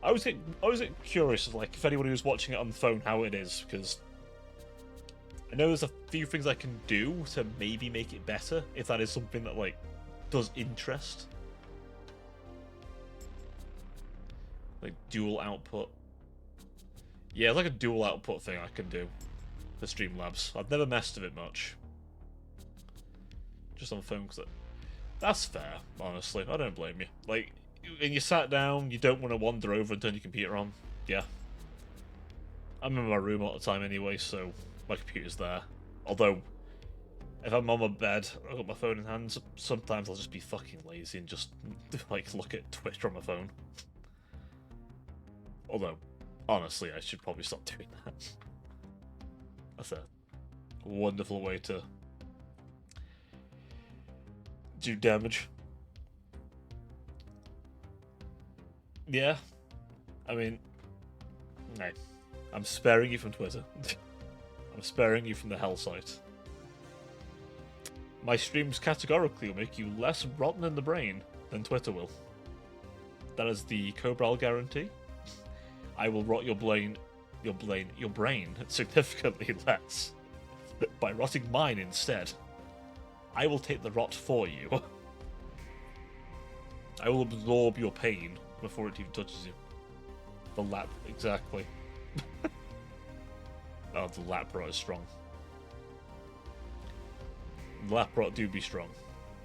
I was curious of like if anybody was watching it on the phone how it is, because I know there's a few things I can do to maybe make it better if that is something that like does interest. Like dual output. Yeah, it's like a dual output thing I can do for Streamlabs. I've never messed with it much. Just on the phone because That's fair, honestly. I don't blame you. Like, when you sat down, you don't want to wander over and turn your computer on. Yeah. I'm in my room all the time anyway, so my computer's there. Although, if I'm on my bed, I've got my phone in hand, sometimes I'll just be fucking lazy and just, like, look at Twitter on my phone. Although, honestly, I should probably stop doing that. That's a wonderful way to do damage. Yeah. I mean, no. I'm sparing you from Twitter. I'm sparing you from the hell site. My streams categorically will make you less rotten in the brain than Twitter will. That is the Cobral guarantee. I will rot your brain significantly less by rotting mine instead. I will take the rot for you. I will absorb your pain before it even touches you. The lap, exactly. Oh, the lap rot is strong. The lap rot do be strong.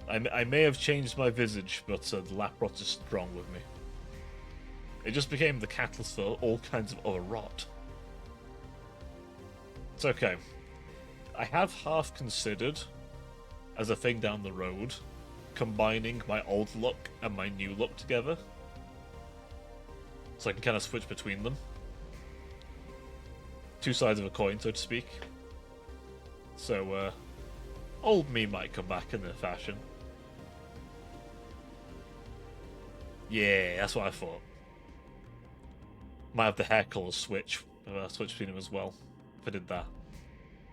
I may have changed my visage, but the lap rot is strong with me. It just became the catalyst for all kinds of other rot. It's okay. I have half considered, as a thing down the road, combining my old look and my new look together. So I can kind of switch between them. Two sides of a coin, so to speak. So, old me might come back in the fashion. Yeah, that's what I thought. Might have the hair colour switch between them as well, if I did that.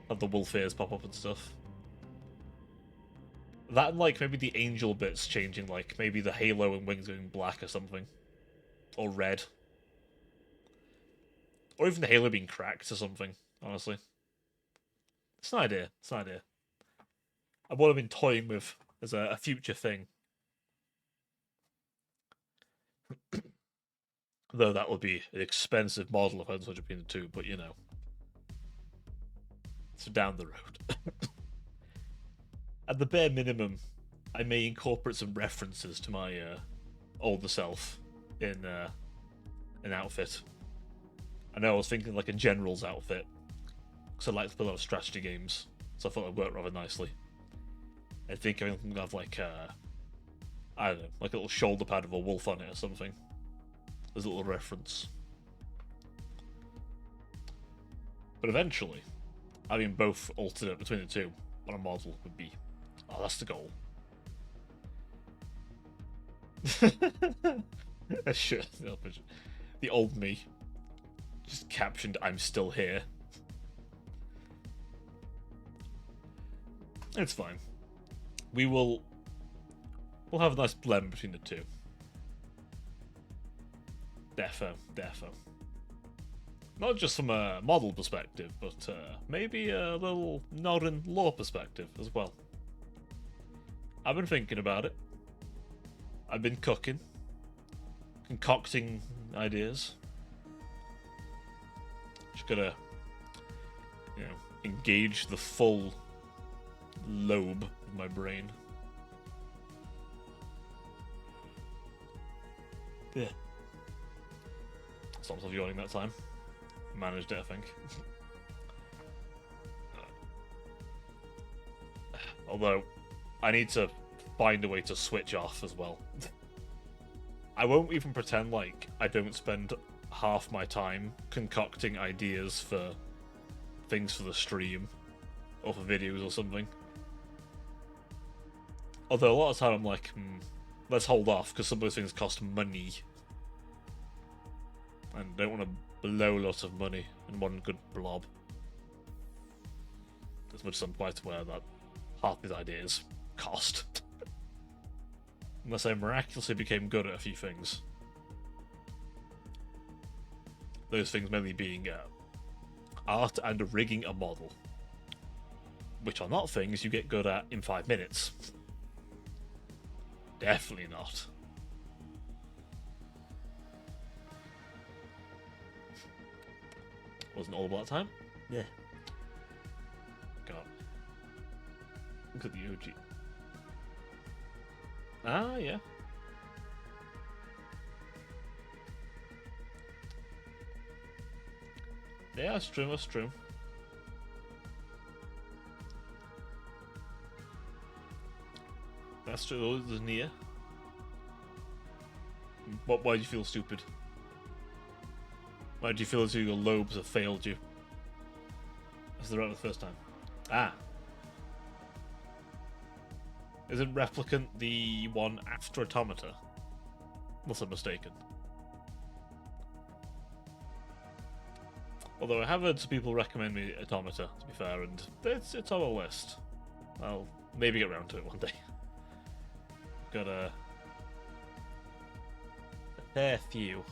Have the wolf ears pop up and stuff. That and, like, maybe the angel bits changing, like, maybe the halo and wings going black or something. Or red. Or even the halo being cracked or something, honestly. It's an idea. It's an idea. I would have been toying with as a future thing. Though that would be an expensive model if I was between the two, but you know. It's down the road. At the bare minimum, I may incorporate some references to my older self in an outfit. I know I was thinking like a general's outfit, because I like to play a lot of strategy games, so I thought it would work rather nicely. I think I can have like I don't know, like a little shoulder pad with a wolf on it or something. As a little reference. But eventually, having both alternate between the two on a model would be... Oh, that's the goal. Shit, the old me. Just captioned, I'm still here. It's fine. We'll have a nice blend between the two. Defo. Not just from a model perspective, but maybe a little nod and lore perspective as well. I've been thinking about it. I've been cooking. Concocting ideas. Just gotta, you know, engage the full lobe of my brain. Yeah. Stopped off yawning that time. Managed it, I think. Although, I need to find a way to switch off as well. I won't even pretend like I don't spend half my time concocting ideas for things for the stream or for videos or something. Although a lot of the time I'm like, let's hold off because some of those things cost money. And don't want to blow lots of money in one good blob. As much as I'm quite aware that half these ideas cost. Unless I miraculously became good at a few things. Those things mainly being art and rigging a model. Which are not things you get good at in 5 minutes. Definitely not. Wasn't all about time? Yeah. God. Look at the OG. Ah, yeah. Yeah, that's true, that's true. That's true, there's Nia. Why do you feel stupid? Why do you feel as though your lobes have failed you? As they're out the first time. Ah. Isn't Replicant the one after Automata? Unless I'm mistaken. Although I have heard some people recommend me Automata, to be fair, and it's on the list. I'll maybe get around to it one day. Got a fair few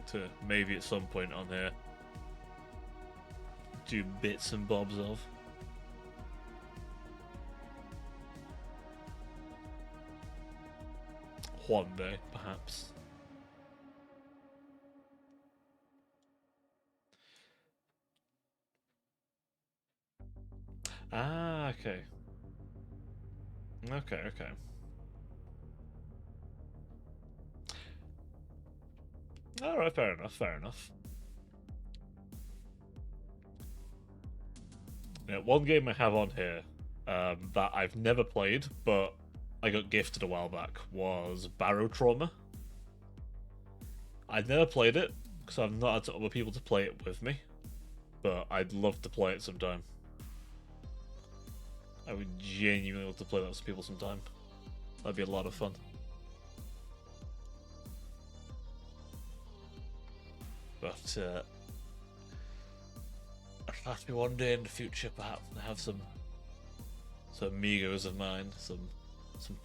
to maybe at some point on here do bits and bobs of. One day, perhaps. Ah, okay. Okay. Alright, fair enough. Yeah, one game I have on here that I've never played, but I got gifted a while back, was Barrow Trauma. I'd never played it, because I've not had other people to play it with me, but I'd love to play it sometime. I would genuinely love to play that with people sometime. That'd be a lot of fun. But I'd have to be one day in the future, perhaps, and have some amigos of mine, some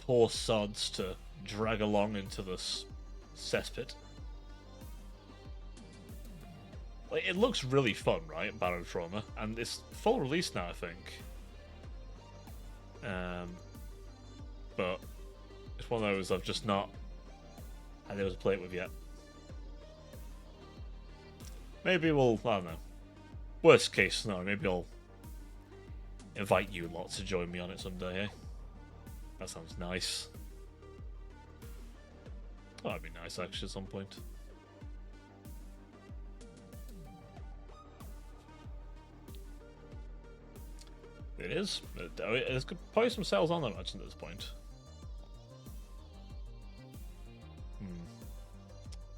poor sods to drag along into this cesspit. Like, it looks really fun, right? Barrow Trauma, and it's full release now, I think. But it's one of those I've just not had able to play it with yet. Maybe we'll, I don't know. Worst case scenario, maybe I'll invite you lot to join me on it someday, eh? That sounds nice. Oh, that'd be nice, actually, at some point. It is. There's probably some sales on that much at this point.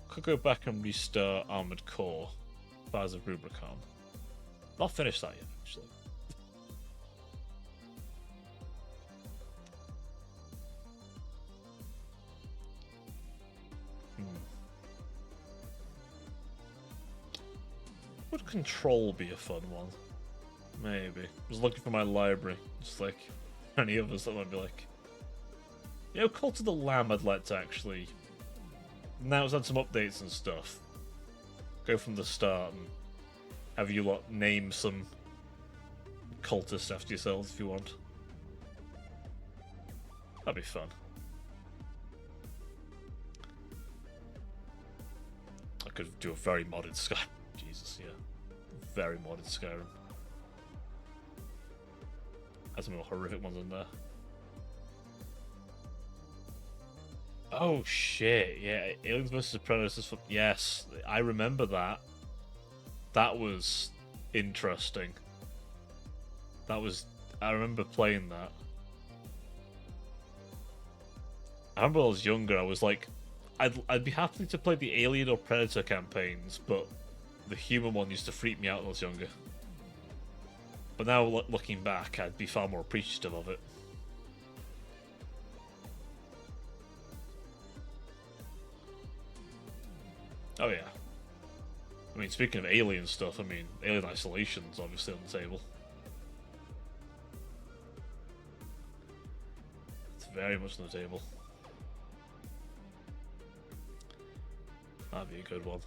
Could go back and restart Armored Core, Fires of Rubicon. Not finished that yet, actually. Would Control be a fun one? Maybe. I was looking for my library, just like any of us that might be like, you know, Cult of the Lamb I'd like to actually, now it's had some updates and stuff, go from the start and have you lot name some cultists after yourselves if you want. That'd be fun. I could do a very modded Skyrim. Jesus, yeah. Very modded Skyrim. Has some more horrific ones in there. Oh shit, yeah. Aliens vs. Predators. Yes, I remember that. That was interesting. I remember playing that. I remember when I was younger, I was like, I'd be happy to play the Alien or Predator campaigns, but the human one used to freak me out when I was younger. But now, looking back, I'd be far more appreciative of it. Oh yeah. I mean, speaking of alien stuff, I mean, Alien Isolation's obviously on the table. It's very much on the table. That'd be a good one.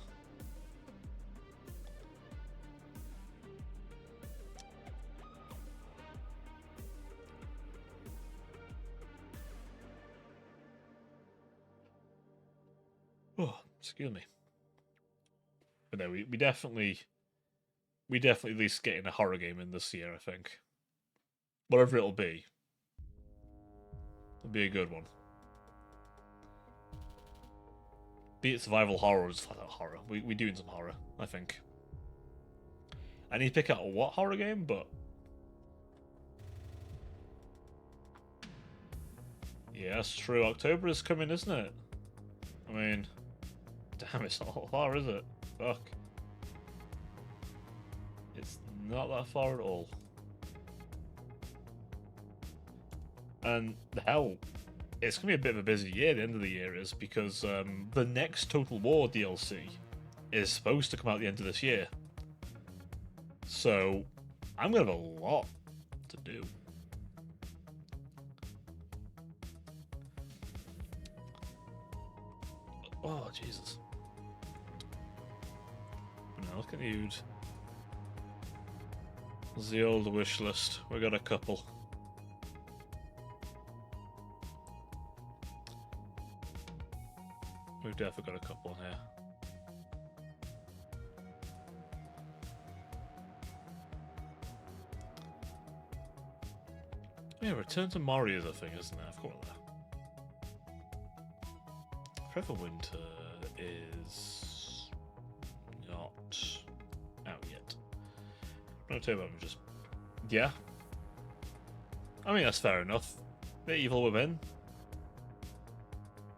Oh, excuse me. But no, we definitely at least getting a horror game in this year, I think. Whatever it'll be a good one. be it survival horror or just flat out horror. We're doing some horror, I think. I need to pick out a what horror game, but yeah, that's true. October is coming, isn't it? I mean, damn, it's not far, is it? Fuck. It's not that far at all. And hell, it's gonna be a bit of a busy year. The end of the year is because the next Total War DLC is supposed to come out at the end of this year. So I'm gonna have a lot to do. Oh Jesus! Now look at you. There's the old wish list. We got a couple. We've definitely got a couple on here. Yeah, Return to Mori is a thing, isn't it? I've got that. Forever Winter is not out yet. I'm tell you about just yeah. I mean that's fair enough. The Evil Within.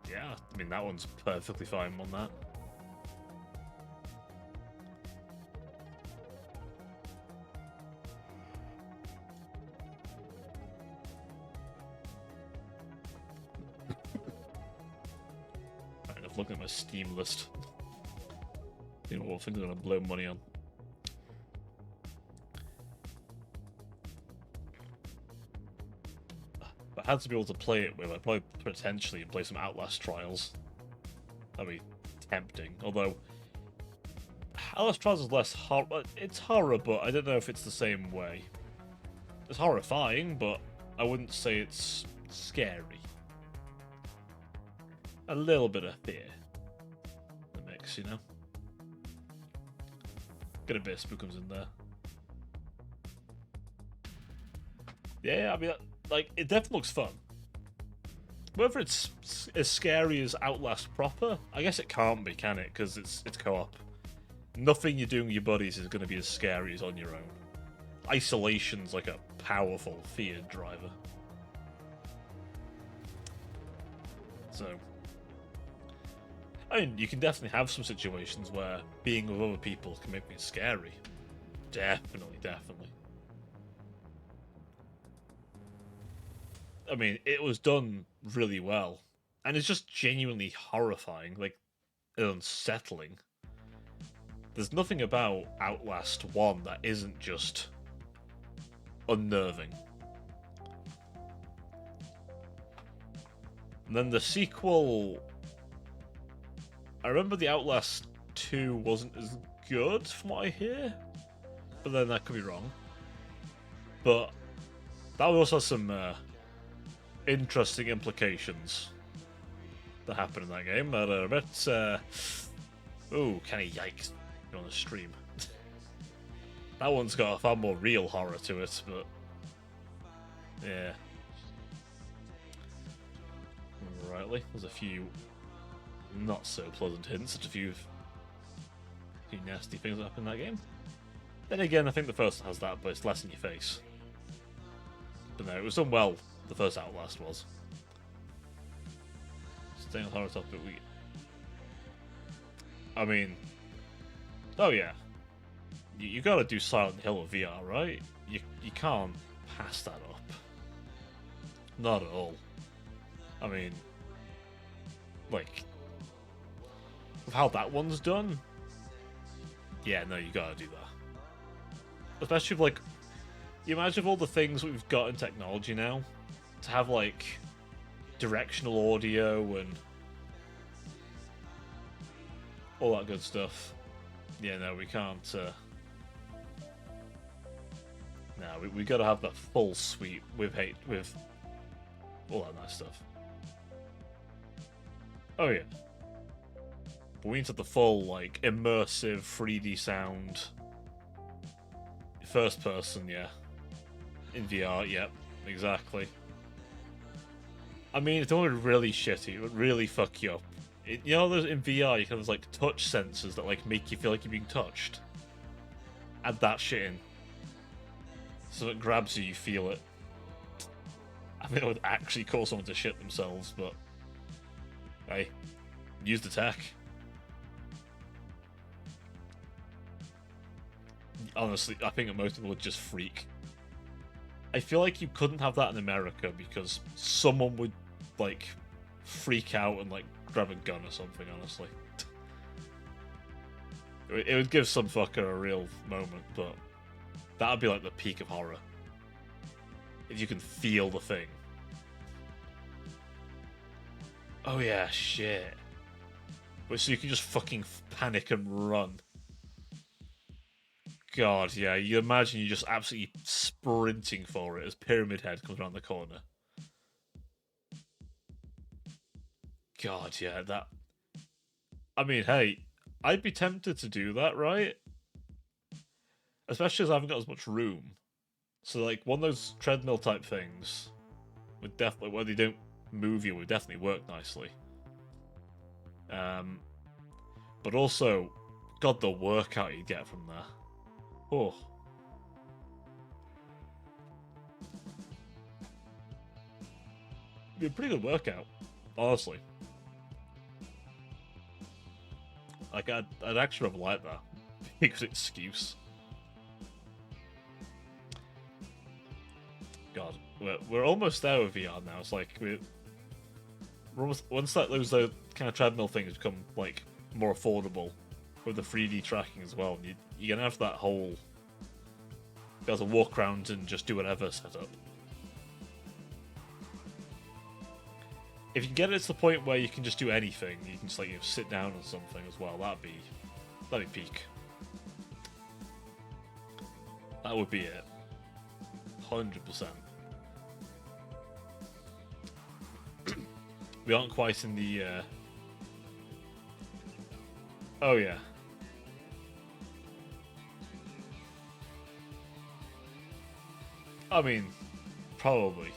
Yeah, I mean that one's perfectly fine on that. Right, enough looking at my Steam list. You know what things I'm gonna blow money on. But I had to be able to play it with, I'd probably potentially play some Outlast Trials. That'd be tempting. Although, Outlast Trials is less horror. It's horror, but I don't know if it's the same way. It's horrifying, but I wouldn't say it's scary. A little bit of fear in the mix, you know? Get a bit of spookums in there. Yeah, I mean, like, it definitely looks fun. Whether it's as scary as Outlast proper, I guess it can't be, can it? Because it's co-op. Nothing you're doing with your buddies is going to be as scary as on your own. Isolation's like a powerful fear driver. So, I mean, you can definitely have some situations where being with other people can make things scary. Definitely, definitely. I mean, it was done really well. And it's just genuinely horrifying, like, unsettling. There's nothing about Outlast 1 that isn't just unnerving. And then the sequel... I remember the Outlast 2 wasn't as good, from what I hear. But then that could be wrong. But that also has some interesting implications that happen in that game that are a bit... ooh, kind of yikes on the stream. That one's got a far more real horror to it, but... yeah. Rightly, there's a few not so pleasant hints, such a few nasty things that happen in that game. Then again, I think the first one has that, but it's less in your face. But no, it was done well, the first Outlast was. Staying on horror topic, I mean... oh yeah. You gotta do Silent Hill or VR, right? You can't pass that up. Not at all. I mean... like... with how that one's done... yeah, no, you gotta do that. Especially with, like... you imagine all the things we've got in technology now, to have, like, directional audio and all that good stuff. Yeah, no, we can't, no, we gotta have the full suite with all that nice stuff. Oh yeah. But we need to have the full, like, immersive 3D sound. First person, yeah. In VR, yep, exactly. I mean, it's only really shitty, it would really fuck you up You know, there's in VR, you can have like touch sensors that like make you feel like you're being touched. Add that shit in, so it grabs you, you feel it. I mean, it would actually cause someone to shit themselves, but hey, use the tech. Honestly, I think that most people would just freak. I feel like you couldn't have that in America because someone would like freak out and like grab a gun or something. Honestly, it would give some fucker a real moment, but that would be like the peak of horror. If you can feel the thing. Oh yeah, shit. But so you can just fucking panic and run. God, yeah, you imagine you're just absolutely sprinting for it as Pyramid Head comes around the corner. God, yeah, that... I mean, hey, I'd be tempted to do that, right? Especially as I haven't got as much room. So, like, one of those treadmill type things would definitely, where they don't move you, would definitely work nicely. But also, God, the workout you get from there. Oh. It'd be a pretty good workout, honestly. Like, I'd actually rather like that. Because excuse. God, we're almost there with VR now. It's like we're almost, once that those kind of treadmill things become like more affordable with the 3D tracking as well, you're gonna have that whole be able to walk around and just do whatever setup. If you get it to the point where you can just do anything, you can just like sit down on something as well. That'd be peak. That would be it. 100%. We aren't quite in the. Oh yeah. I mean, probably.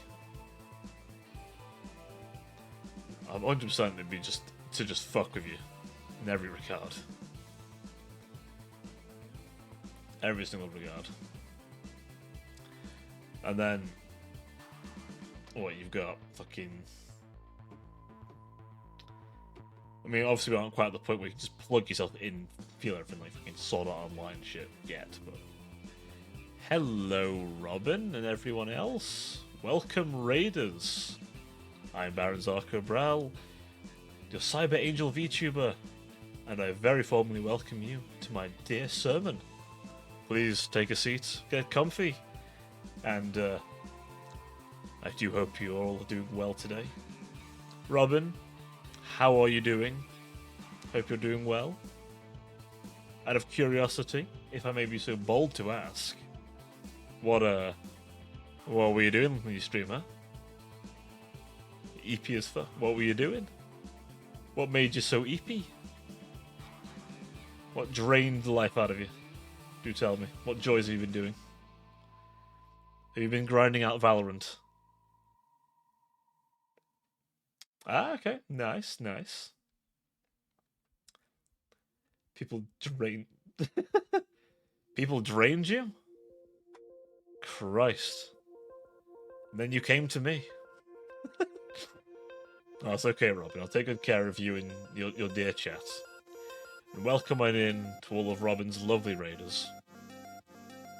100% it'd be just to just fuck with you in every regard. Every single regard. And then, what you've got fucking. I mean, obviously we aren't quite at the point where you can just plug yourself in, feel everything like fucking sort of online shit yet, but. Hello, Robin and everyone else. Welcome, Raiders. I'm Baron Zarko Bral, your Cyber Angel VTuber, and I very formally welcome you to my dear sermon. Please take a seat, get comfy, and I do hope you all are doing well today. Robin, how are you doing? Hope you're doing well. Out of curiosity, if I may be so bold to ask, what were you doing when you stream, huh? EP as fuck. What were you doing? What made you so EP? What drained the life out of you? Do tell me. What joys have you been doing? Have you been grinding out Valorant? Ah, okay. Nice, nice. People drain... People drained you? Christ. And then you came to me. Oh, it's okay, Robin. I'll take good care of you and your dear chat. And welcome on in to all of Robin's lovely raiders.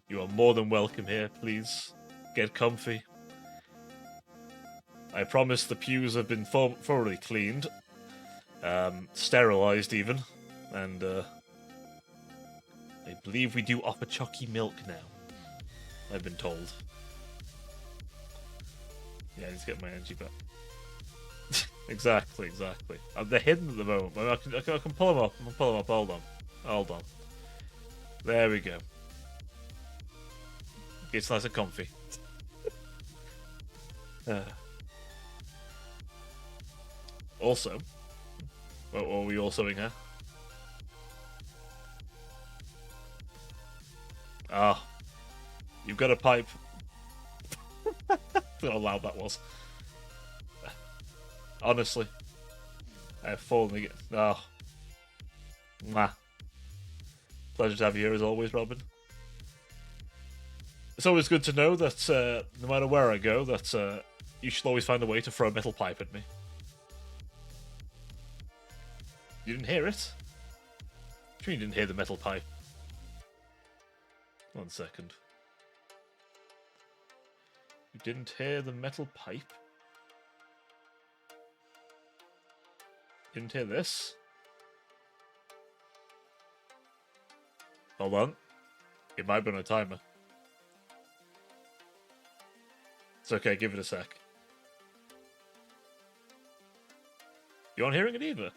You are more than welcome here, please. Get comfy. I promise the pews have been thoroughly cleaned. Sterilised even. And I believe we do offer chalky milk now. I've been told. Yeah, I need to get my energy back. Exactly. They're hidden at the moment, but I can pull them up. I can pull them up. Hold on. There we go. It's nice and comfy. Also, what were we also in here? Ah, you've got a pipe. How loud that was. Honestly, I've fallen again. Oh. Mwah. Pleasure to have you here as always, Robin. It's always good to know that no matter where I go, that you should always find a way to throw a metal pipe at me. You didn't hear it? What do you mean you didn't hear the metal pipe? 1 second. You didn't hear the metal pipe? Didn't hear this? Hold on. It might be on a timer. It's okay, give it a sec. You aren't hearing it either?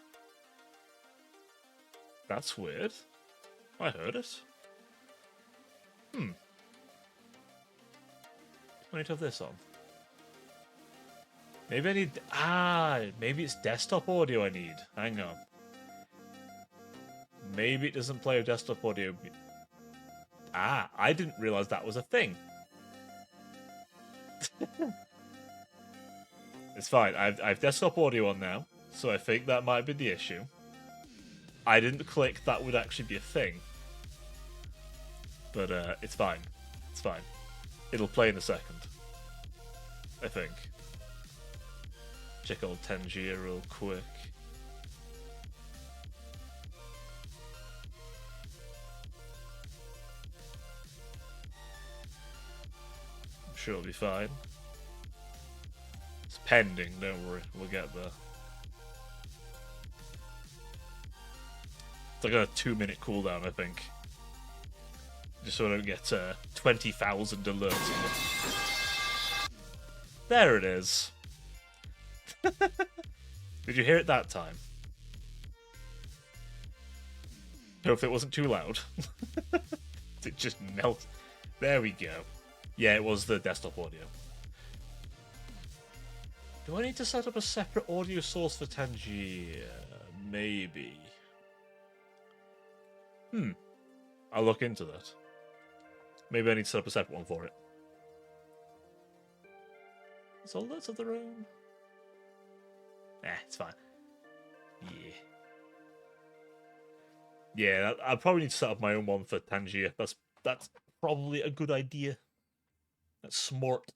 That's weird. I heard it. I need to have this on. Maybe I need... maybe it's desktop audio I need. Hang on. Maybe it doesn't play with desktop audio. I didn't realize that was a thing. It's fine. I've desktop audio on now, so I think that might be the issue. I didn't click that would actually be a thing. But it's fine. It's fine. It'll play in a second. I think. Check old Tangier real quick. I'm sure it'll be fine. It's pending, don't worry. We'll get there. It's like a 2-minute cooldown, I think. Just so I don't get 20,000 alerts. There it is. Did you hear it that time? Hopefully it wasn't too loud. It just melted. There we go. Yeah, it was the desktop audio. Do I need to set up a separate audio source for Tangier? Maybe. I'll look into that. Maybe I need to set up a separate one for it. It's all lots of their own. It's fine. Yeah, I'll probably need to set up my own one for Tangier. That's probably a good idea. That's smart.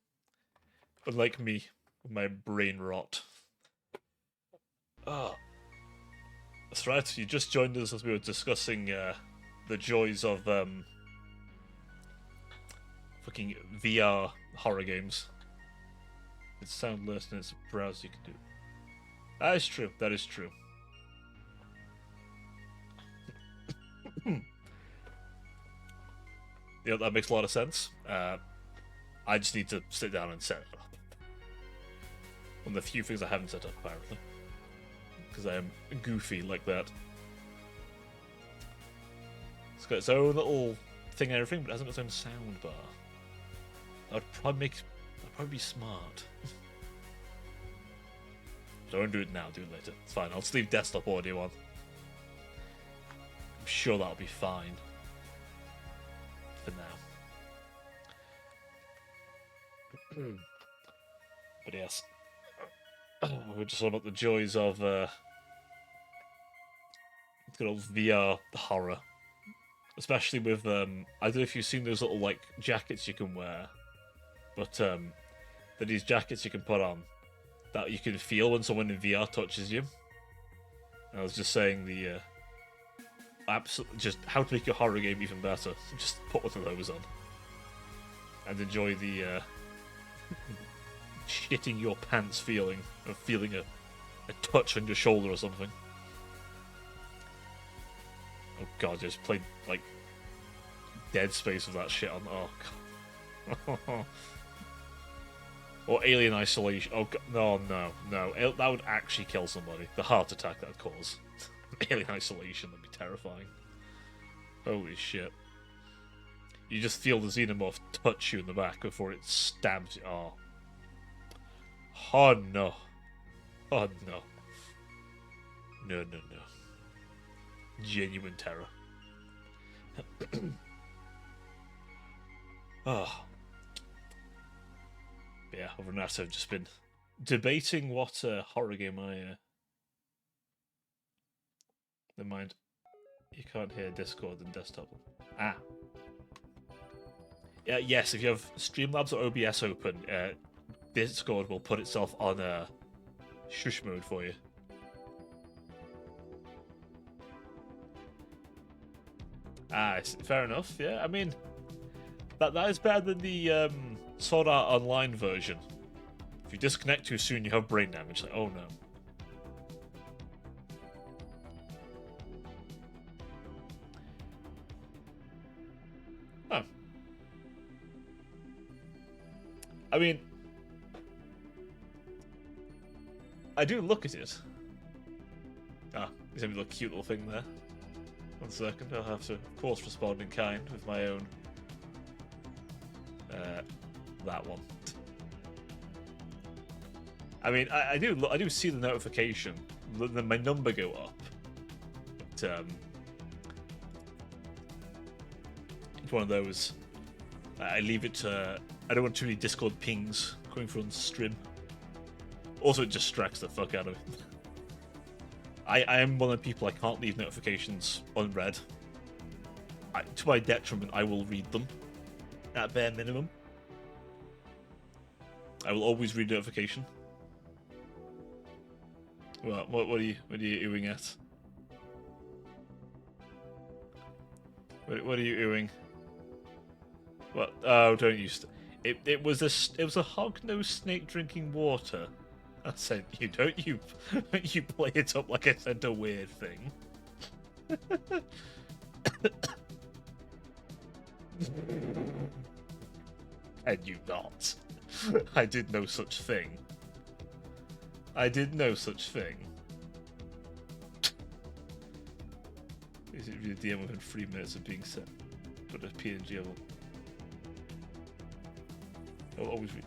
Unlike me, with my brain rot. Oh. That's right, you just joined us as we were discussing the joys of fucking VR horror games. It's soundless and it's a browser you can do. That is true, that is true. You know, that makes a lot of sense. I just need to sit down and set it up. One of the few things I haven't set up, apparently. Because I am goofy like that. It's got its own little thing and everything, but it hasn't got its own sound bar. That'd probably be smart. Don't do it now, do it later. It's fine, I'll just leave desktop audio on. I'm sure that'll be fine. For now. But yes. We're just on up the joys of good old VR horror. Especially with, I don't know if you've seen those little, like, jackets you can wear. But, they're these jackets you can put on that you can feel when someone in VR touches you. And I was just saying the, just how to make your horror game even better. Just put one of those on. And enjoy the, shitting your pants feeling of feeling a touch on your shoulder or something. Oh god, I just played, like, Dead Space with that shit on. Oh god. Or Alien Isolation. Oh god, no. That would actually kill somebody. The heart attack that would cause. Alien Isolation, that'd be terrifying. Holy shit. You just feel the xenomorph touch you in the back before it stabs you. Oh. Oh no. Oh no. No. Genuine terror. Oh. Yeah, other than that, I've just been debating what horror game I Never mind. You can't hear Discord and desktop. Ah. Yes, if you have Streamlabs or OBS open, Discord will put itself on shush mode for you. Ah, fair enough. Yeah, I mean, that is better than the Sword Art Online version. If you disconnect too soon, you have brain damage. Like, oh no. Oh. I mean, I do look at it. Ah, there's a little cute little thing there. 1 second, I'll have to, of course, respond in kind with my own. That one. I mean, I do see the notification, then my number go up. But it's one of those. I leave it to. I don't want too many Discord pings going from stream. Also, it distracts the fuck out of me. I am one of the people I can't leave notifications unread. To my detriment, I will read them at bare minimum. I will always read notification. Well, what are you doing at? What are you doing? What? Oh, don't use it was a hog-nosed snake drinking water. I sent you. Don't you play it up like I sent a weird thing. And you not. I did no such thing. I did no such thing. Is it really DM within 3 minutes of being sent? But a PNG level. I'll always read.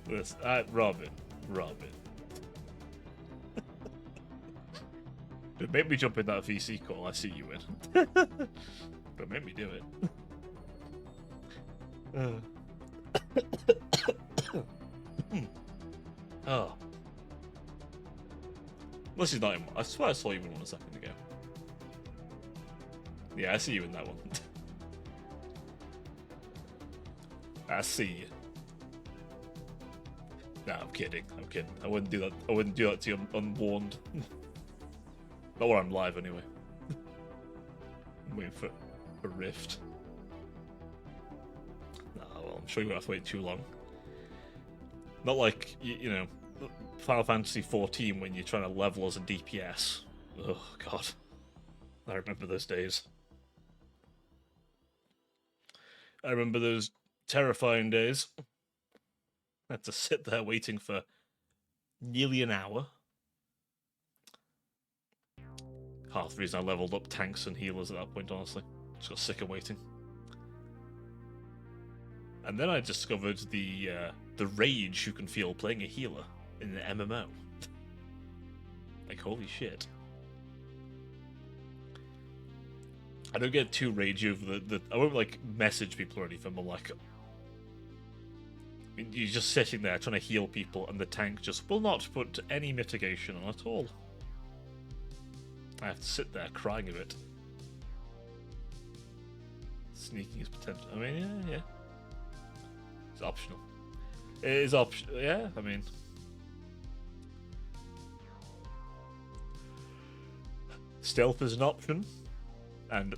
This, Robin. Don't make me jump in that VC call. I see you in. Don't make me do it. Oh. Unless he's not in. I swear I saw you in one a second ago. Yeah, I see you in that one. I see you. Nah, I'm kidding. I wouldn't do that. I wouldn't do that to you unwarned. Not while I'm live, anyway. I'm waiting for a rift. Nah, well, I'm sure you won't have to wait too long. Not like, you know, Final Fantasy XIV when you're trying to level as a DPS. Oh, God. I remember those days. I remember those terrifying days. I had to sit there waiting for nearly an hour. Half the reason I leveled up tanks and healers at that point, honestly. Just got sick of waiting. And then I discovered the rage you can feel playing a healer in an MMO. Like, holy shit. I don't get too ragey over the I won't, like, message people or anything, but, like, you're just sitting there trying to heal people, and the tank just will not put any mitigation on at all. I have to sit there crying a bit. Sneaking is potential. I mean, yeah. It's optional. It is optional. Yeah, I mean. Stealth is an option, and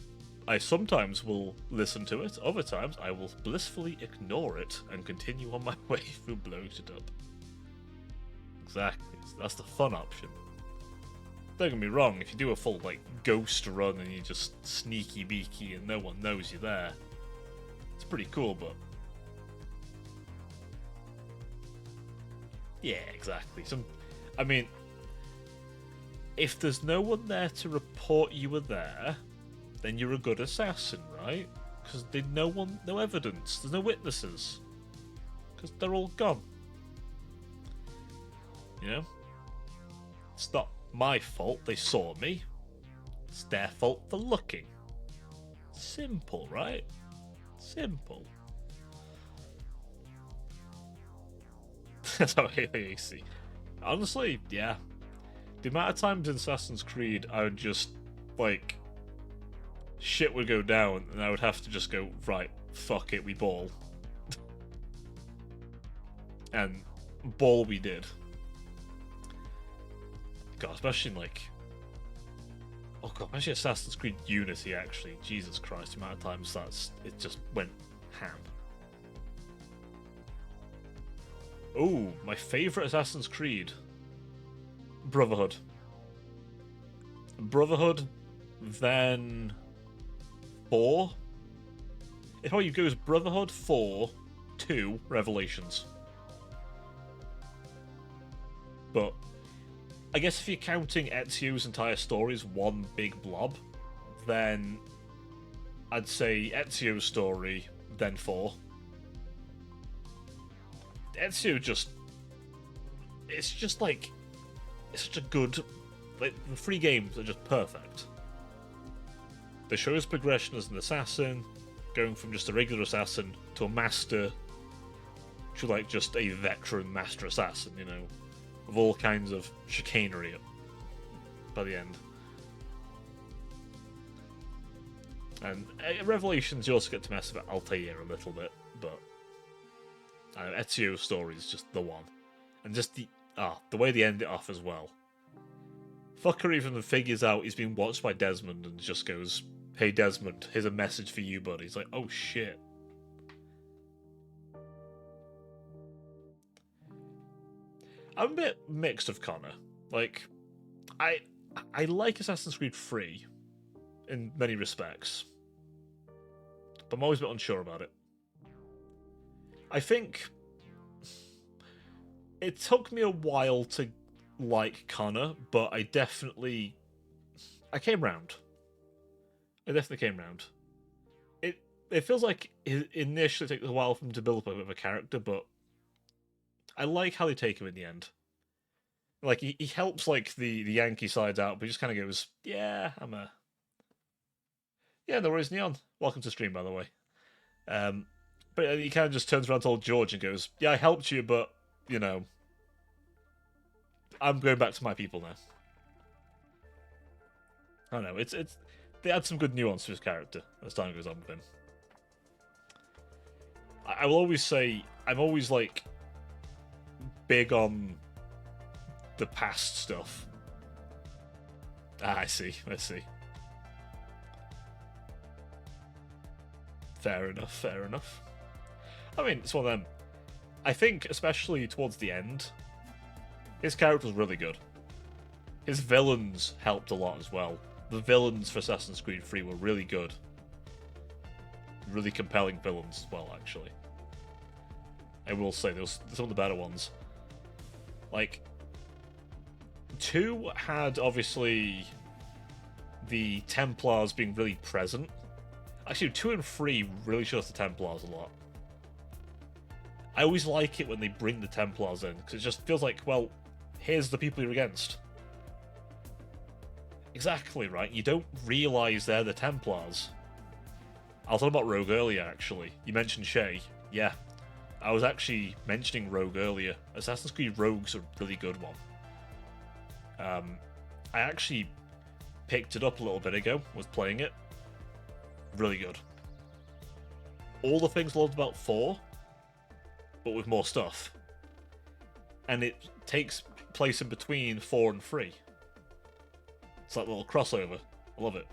I sometimes will listen to it. Other times, I will blissfully ignore it and continue on my way through blowing it up. Exactly. That's the fun option. Don't get me wrong, if you do a full, like, ghost run and you're just sneaky beaky and no one knows you're there, it's pretty cool, but... Yeah, exactly. I mean, if there's no one there to report you were there, then you're a good assassin, right? Because there's no evidence, there's no witnesses. Because they're all gone. You know? It's not my fault they saw me. It's their fault for looking. Simple, right? Simple. That's how I see. Honestly, yeah. The amount of times in Assassin's Creed I would just, like, shit would go down and I would have to just go, right, fuck it, we ball. And ball we did. God, especially in, like... Oh god, especially Assassin's Creed Unity, actually. Jesus Christ, the amount of times it just went ham. Oh, my favourite Assassin's Creed. Brotherhood. Brotherhood, then 4. If all you go is Brotherhood, 4, 2, Revelations. But I guess if you're counting Ezio's entire story as one big blob, then I'd say Ezio's story, then 4. Ezio just... It's just like... It's such a good... Like, the 3 games are just perfect. They show his progression as an assassin, going from just a regular assassin to a master, to like just a veteran master assassin, you know, of all kinds of chicanery by the end. And Revelations, you also get to mess with Altair a little bit, but Ezio's story is just the one. And just the way they end it off as well. Fucker even figures out he's being watched by Desmond and just goes, "Hey Desmond, here's a message for you, buddy." He's like, oh shit. I'm a bit mixed of Connor. Like, I like Assassin's Creed 3 in many respects, but I'm always a bit unsure about it. I think it took me a while to like Connor, but I came round. I definitely came round. It feels like it initially takes a while for him to build up a bit of a character, but I like how they take him in the end. Like, he helps, like, the Yankee side out, but he just kind of goes, yeah, yeah, no worries, Neon. Welcome to stream, by the way. But he kind of just turns around to old George and goes, yeah, I helped you, but, you know, I'm going back to my people now. I don't know, it's they add some good nuance to his character as time goes on with him. I will always say, I'm always, like, big on the past stuff. I see. Fair enough. I mean, it's one of them. I think, especially towards the end, his character was really good. His villains helped a lot as well. The villains for Assassin's Creed 3 were really good. Really compelling villains as well, actually. I will say, those some of the better ones. Like, 2 had, obviously, the Templars being really present. Actually, 2 and 3 really shows the Templars a lot. I always like it when they bring the Templars in, because it just feels like, well, here's the people you're against. Exactly, right? You don't realise they're the Templars. I was talking about Rogue earlier, actually. You mentioned Shay. Yeah. I was actually mentioning Rogue earlier. Assassin's Creed Rogue's a really good one. I actually picked it up a little bit ago, was playing it. Really good. All the things I loved about 4, but with more stuff. And it takes place in between 4 and 3. It's like a little crossover. I love it.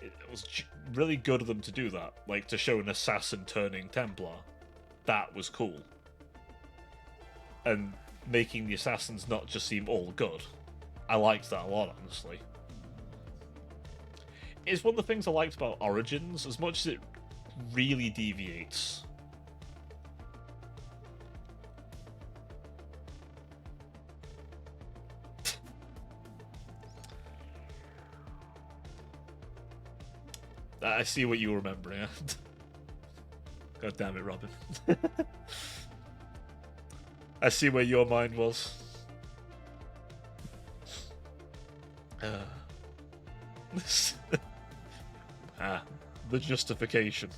It was really good of them to do that. Like, to show an assassin turning Templar. That was cool. And making the assassins not just seem all good. I liked that a lot, honestly. It's one of the things I liked about Origins, as much as it really deviates. I see what you were remembering. God damn it, Robin. I see where your mind was. The justification.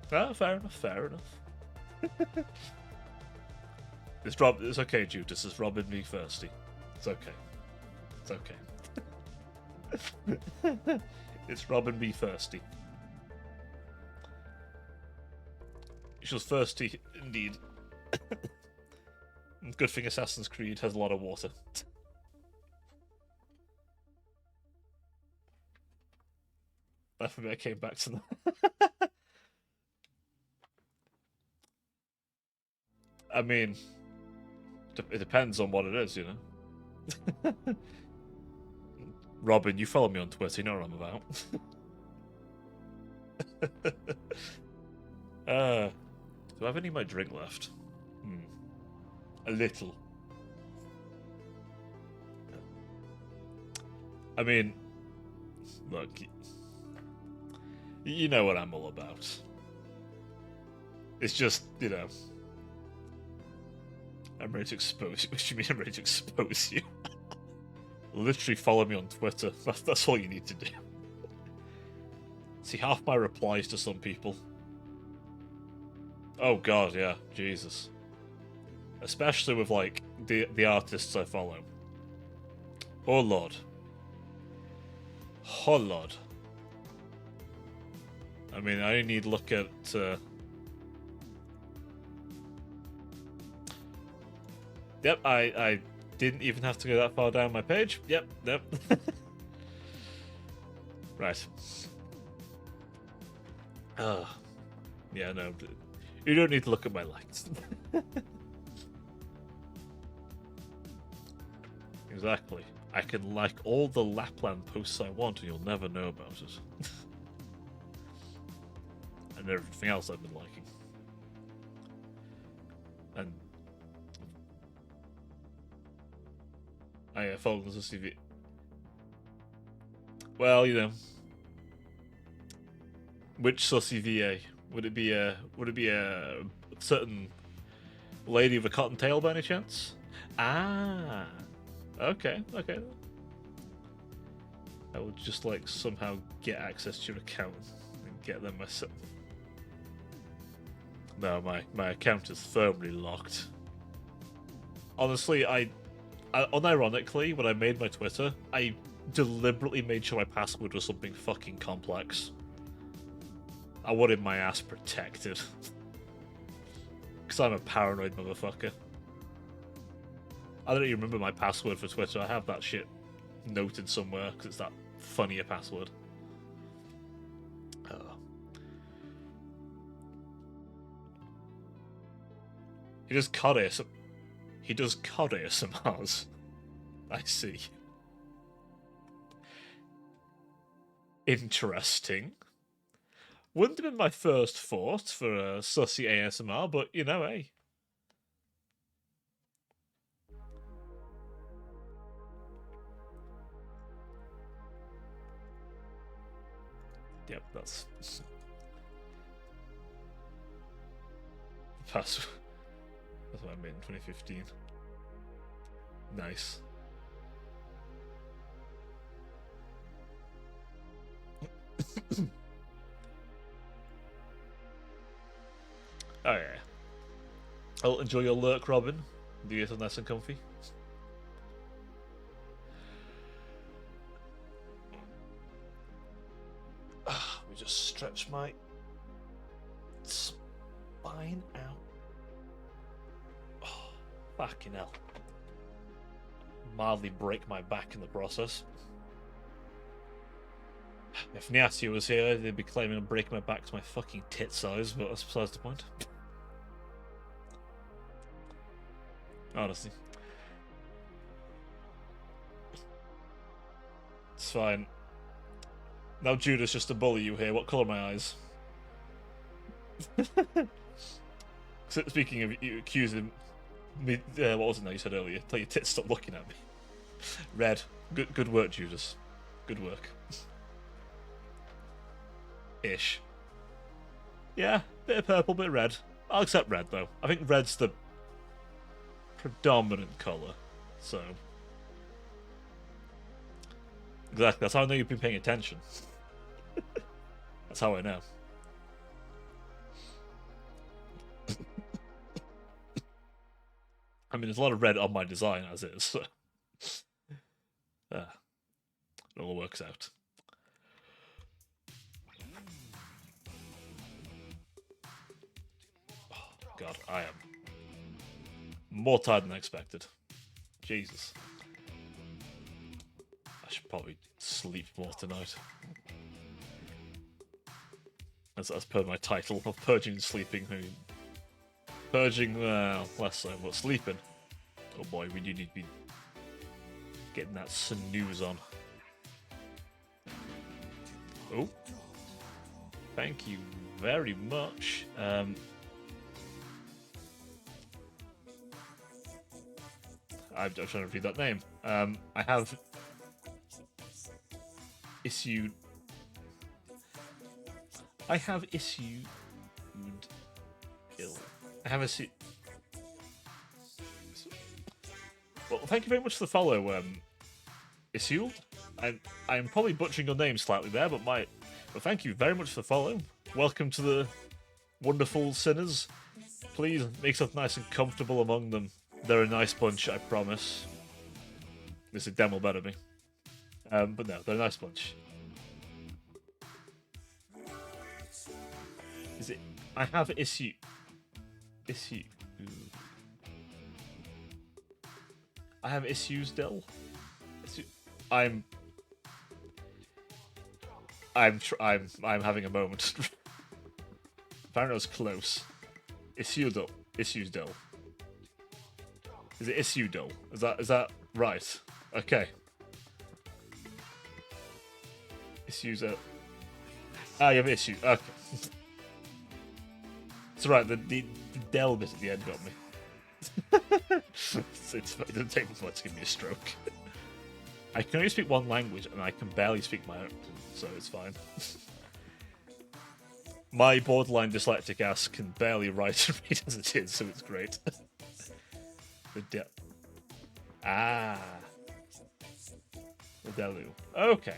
Fair enough. It's okay, Judas. It's Robin me thirsty. It's okay. It's okay. It's Robin me thirsty. She was thirsty indeed. Good thing Assassin's Creed has a lot of water. Definitely I came back to that. I mean, it depends on what it is, you know. Robin, you follow me on Twitter, you know what I'm about. Do I have any of my drink left? A little. I mean, look, you know what I'm all about. It's just, you know, I'm ready to expose you. What do you mean I'm ready to expose you? Literally follow me on Twitter. That's all you need to do. See half my replies to some people. Oh god, yeah, Jesus. Especially with like the artists I follow. Oh lord. Oh lord. I mean, I only need to look at Yep, I didn't even have to go that far down my page. Yep. Right. Yeah, no. You don't need to look at my likes. Exactly. I can like all the Lapland posts I want and you'll never know about it. And everything else I've been liking. And I follow the CV. Well, you know. Which sussy VA? Would it be a certain lady with a cotton tail by any chance? Ah, okay. I would just like somehow get access to your account and get them myself. No, my account is firmly locked. Honestly, I unironically, when I made my Twitter, I deliberately made sure my password was something fucking complex. I wanted my ass protected. Because I'm a paranoid motherfucker. I don't even remember my password for Twitter. I have that shit noted somewhere because it's that funnier password. He does COD ASMR. He does COD ASMRs. I see. Interesting. Wouldn't have been my first thought for a sussy ASMR, but you know, hey. Yep, that's password. That's what I made in 2015. Nice. Oh yeah. I'll enjoy your lurk, Robin. Do you get nice and comfy? Let me just stretch my spine out. Oh, fucking hell. Mildly break my back in the process. If Niatia was here, they'd be claiming I'm breaking my back to my fucking tit size, but that's besides the point. Honestly. It's fine. Now Judas just to bully you here. What colour are my eyes? Speaking of you accusing me, what was it now you said earlier? Tell your tits stop looking at me. Red. Good work, Judas. Good work. Ish. Yeah, bit of purple, bit of red. I'll accept red though. I think red's the predominant colour. So exactly. That's how I know you've been paying attention. That's how I know. mean, there's a lot of red on my design as is, so it all works out. Oh, God, I am more tired than I expected. Jesus. I should probably sleep more tonight. As per my title of Purging and Sleeping. I mean, purging, well, less so, but sleeping. Oh boy, we do need to be getting that snooze on. Oh. Thank you very much. I'm trying to read that name. I have issued. I have issued ill. I have issued. Well, thank you very much for the follow, Issued. I'm probably butchering your name slightly there, but thank you very much for the follow. Welcome to the wonderful sinners. Please make yourself nice and comfortable among them. They're a nice bunch, I promise. This is damn well better me. But no, they're a nice bunch. Is it? I have issue. I have issues, Dill. I'm having a moment. Apparently, I was close. Issues, Dill. Is it issue, Dill? Is that right? Okay. Issues. You have issue. Okay. It's right. The Dell bit at the end got me. It doesn't take much to give me a stroke. I can only speak one language, and I can barely speak my own, so it's fine. My borderline dyslexic ass can barely write and read as it is, so it's great. The Delu. Okay.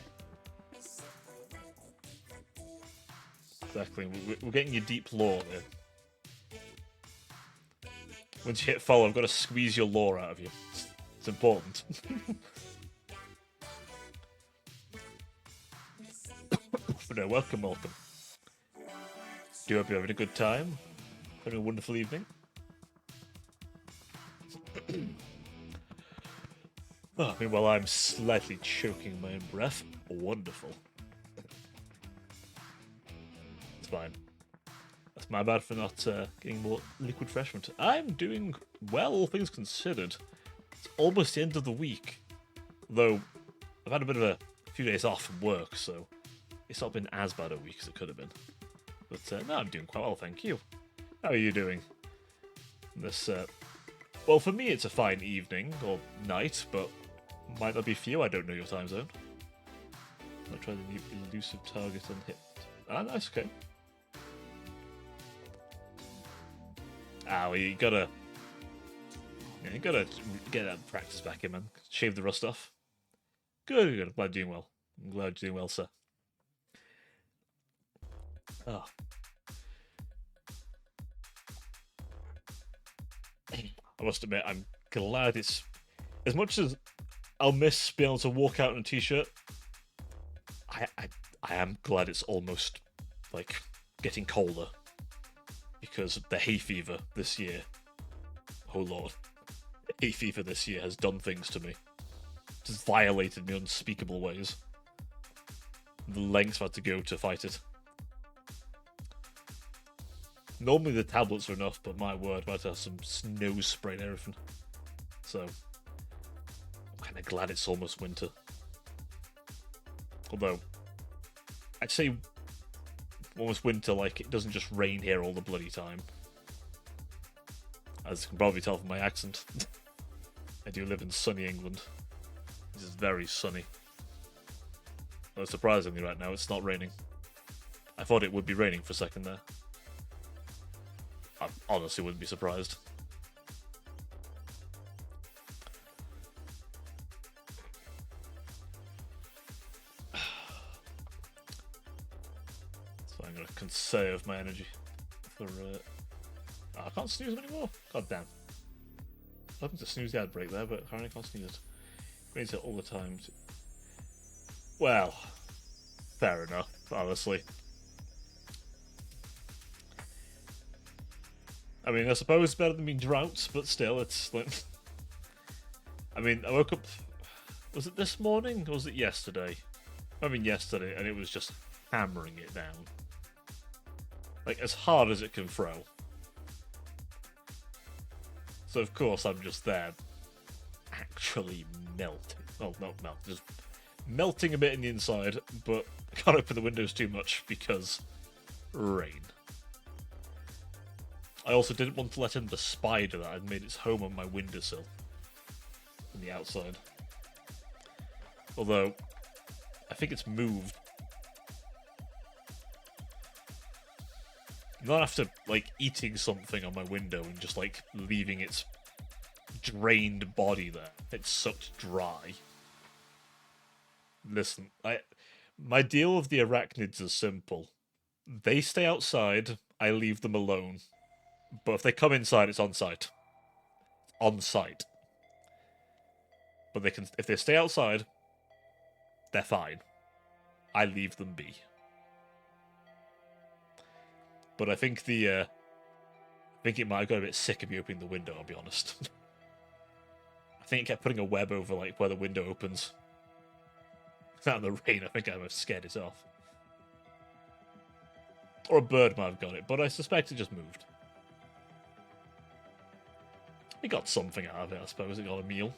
Exactly. We're getting your deep lore there. Once you hit follow, I've got to squeeze your lore out of you. It's important. But no, welcome. Do hope you're having a good time. Having a wonderful evening. Meanwhile, I'm slightly choking my own breath. Wonderful. It's fine. That's my bad for not getting more liquid refreshment. I'm doing well, all things considered. It's almost the end of the week. Though, I've had a bit of a few days off from work, so it's not been as bad a week as it could have been. But no, I'm doing quite well, thank you. How are you doing? This, well, for me it's a fine evening, or night, but might not be for you, I don't know your time zone. I'll try the new elusive target and hit. Ah, nice, okay. Well, you gotta get that practice back in, man. Shave the rust off. Good. I'm glad you're doing well. I'm glad you're doing well, sir. Oh. I must admit, I'm glad it's... As much as I'll miss being able to walk out in a t-shirt, I am glad it's almost, like, getting colder. Because the hay fever this year... Oh lord. Hay fever this year has done things to me. Just violated me in unspeakable ways. The lengths I've had to go to fight it. Normally the tablets are enough, but my word, I've had to have some snow spray and everything. So, I'm kind of glad it's almost winter. Although, I'd say almost winter, like, it doesn't just rain here all the bloody time. As you can probably tell from my accent. I do live in sunny England. This is very sunny. Though surprisingly right now, it's not raining. I thought it would be raining for a second there. I honestly wouldn't be surprised. So I'm going to conserve my energy for... I can't snooze them anymore. God damn. happened to snooze the ad break there, but apparently I can't snooze it. Raise it all the time. Well, fair enough, honestly. I mean, I suppose it's better than being droughts, but still, it's like... I mean, I woke up... Was it this morning, or was it yesterday? I mean, yesterday, and it was just hammering it down. Like, as hard as it can throw. So, of course, I'm just there, actually melting. Well, not melt, just melting a bit in the inside, but I can't open the windows too much because rain. I also didn't want to let in the spider that had made its home on my windowsill on the outside. Although, I think it's moved. Not after, like, eating something on my window and just, like, leaving its drained body there. It's sucked dry. Listen, my deal with the arachnids is simple. They stay outside, I leave them alone. But if they come inside, it's on site. On site. But if they stay outside, they're fine. I leave them be. But I think I think it might have got a bit sick of me opening the window, I'll be honest. I think it kept putting a web over, like, where the window opens. Out in the rain, I think I was scared it off. Or a bird might have got it, but I suspect it just moved. It got something out of it, I suppose. It got a meal.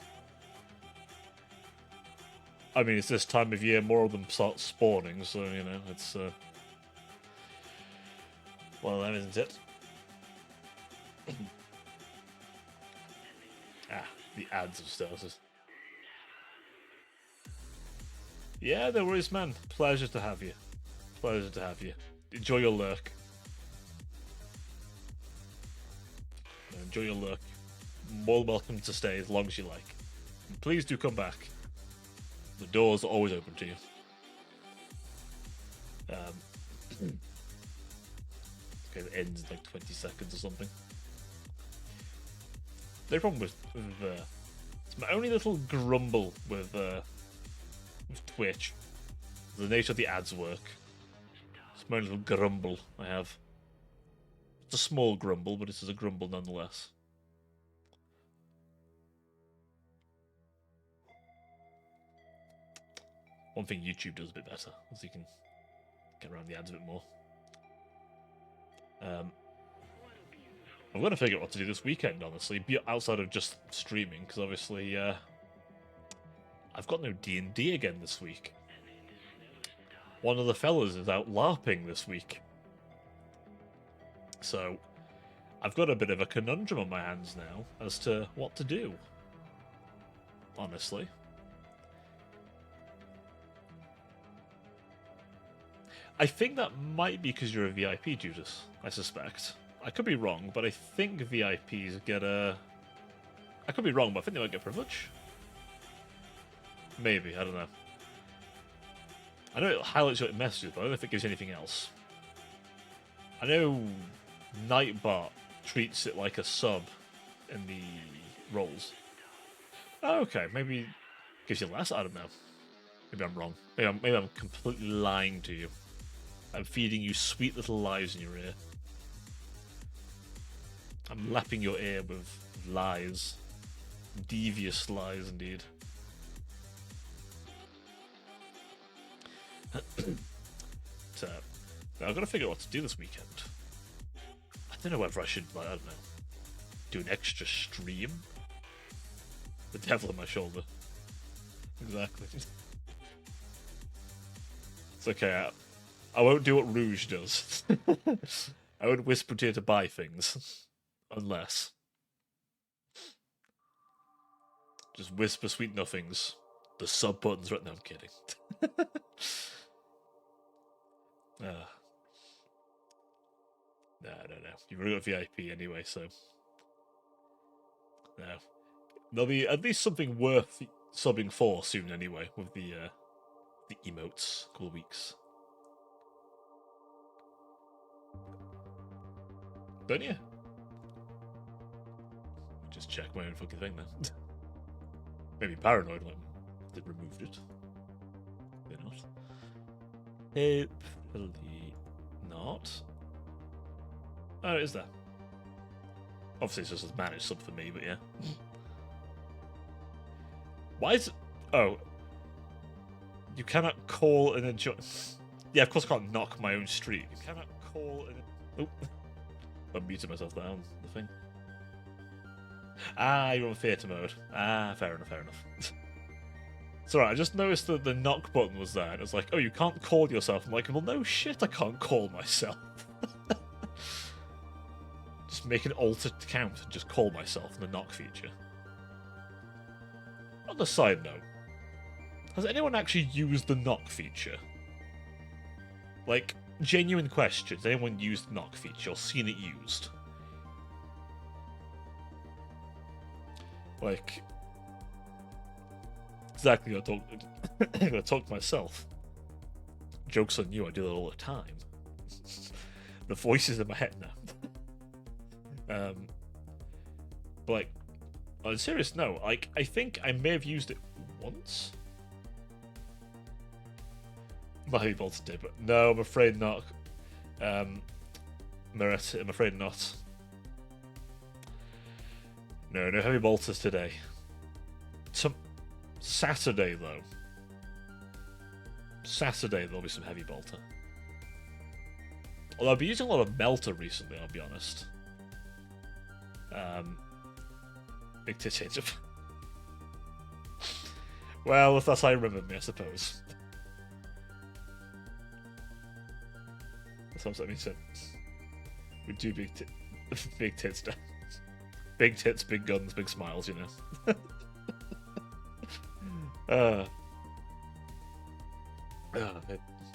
I mean, it's this time of year, more of them start spawning, so, you know, it's, one of them, isn't it? The ads have started. Yeah, no worries, man. Pleasure to have you. Pleasure to have you. Enjoy your lurk. Enjoy your lurk. More than welcome to stay as long as you like. And please do come back. The doors are always open to you. Okay, it ends in like 20 seconds or something. The problem with it's my only little grumble with Twitch. The nature of the ads work. It's my only little grumble I have. It's a small grumble, but it is a grumble nonetheless. One thing YouTube does a bit better is you can get around the ads a bit more. I'm going to figure out what to do this weekend, honestly, outside of just streaming, because obviously I've got no D&D again this week. One of the fellas is out LARPing this week. So I've got a bit of a conundrum on my hands now as to what to do, honestly. I think that might be because you're a VIP, Judas, I suspect. I could be wrong, but I think VIPs get a... I could be wrong, but I think they might get privilege. Maybe, I don't know. I know it highlights your messages, but I don't know if it gives you anything else. I know Nightbot treats it like a sub in the roles. Oh, okay, maybe it gives you less, I don't know. Maybe I'm wrong. Maybe I'm completely lying to you. I'm feeding you sweet little lies in your ear. I'm lapping your ear with lies. Devious lies, indeed. So, I've got to figure out what to do this weekend. I don't know whether I should, like, I don't know, do an extra stream? The devil on my shoulder. Exactly. It's okay, I won't do what Rouge does. I won't whisper to you to buy things. Unless. Just whisper sweet nothings. The sub button's right now, I'm kidding. No. You've already got VIP anyway, so. No. There'll be at least something worth subbing for soon anyway, with the emotes. Cool weeks. Don't you? just check my own fucking thing then. Maybe paranoid, like, they removed it. They're not. Hopefully not. Oh, it is there. Obviously, it's just a managed sub for me, but yeah. Why is it... Oh. You cannot call and enjoy... Yeah, of course I can't knock my own stream. You cannot call and... Oh. I muted myself there on the thing. Ah, you're on theatre mode. Ah, fair enough, fair enough. It's alright, I just noticed that the knock button was there, and it was like, oh, you can't call yourself. I'm like, well, no shit, I can't call myself. Just make an altered account and just call myself in the knock feature. On the side note, has anyone actually used the knock feature? Like, genuine question, has anyone used the knock feature or seen it used? Like, exactly, I talk to myself. Joke's on you, I do that all the time. The voice is in my head now. But like, on a serious note, like, I think I may have used it once. Not Heavy Bolter did, but no, I'm afraid not. Merit, I'm afraid not. No Heavy Bolters today. Saturday, though. Saturday, there'll be some Heavy Bolter. Although I've been using a lot of Melter recently, I'll be honest. Big tit change up. Well, if that's how you remember me, I suppose. That's what I mean. We do big tits down. Big tits, big guns, big smiles, you know.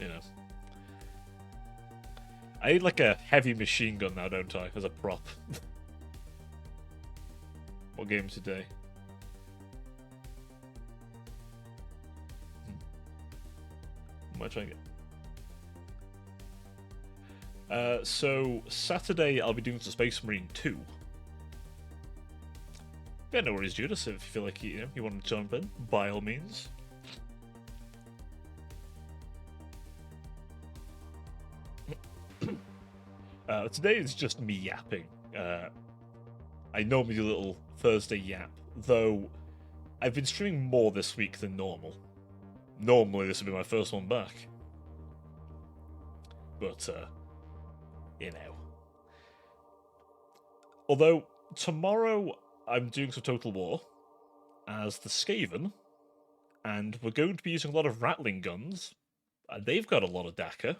You know. I need like a heavy machine gun now, don't I, as a prop. What game today? What am I trying to get? So Saturday I'll be doing some Space Marine 2. Yeah, no worries, Judas. If you feel like you want to jump in, by all means. Today is just me yapping. I normally do a little Thursday yap, though I've been streaming more this week than normal. Normally this would be my first one back. But, you know. Although, tomorrow I'm doing some Total War as the Skaven, and we're going to be using a lot of Rattling guns, and they've got a lot of DACA.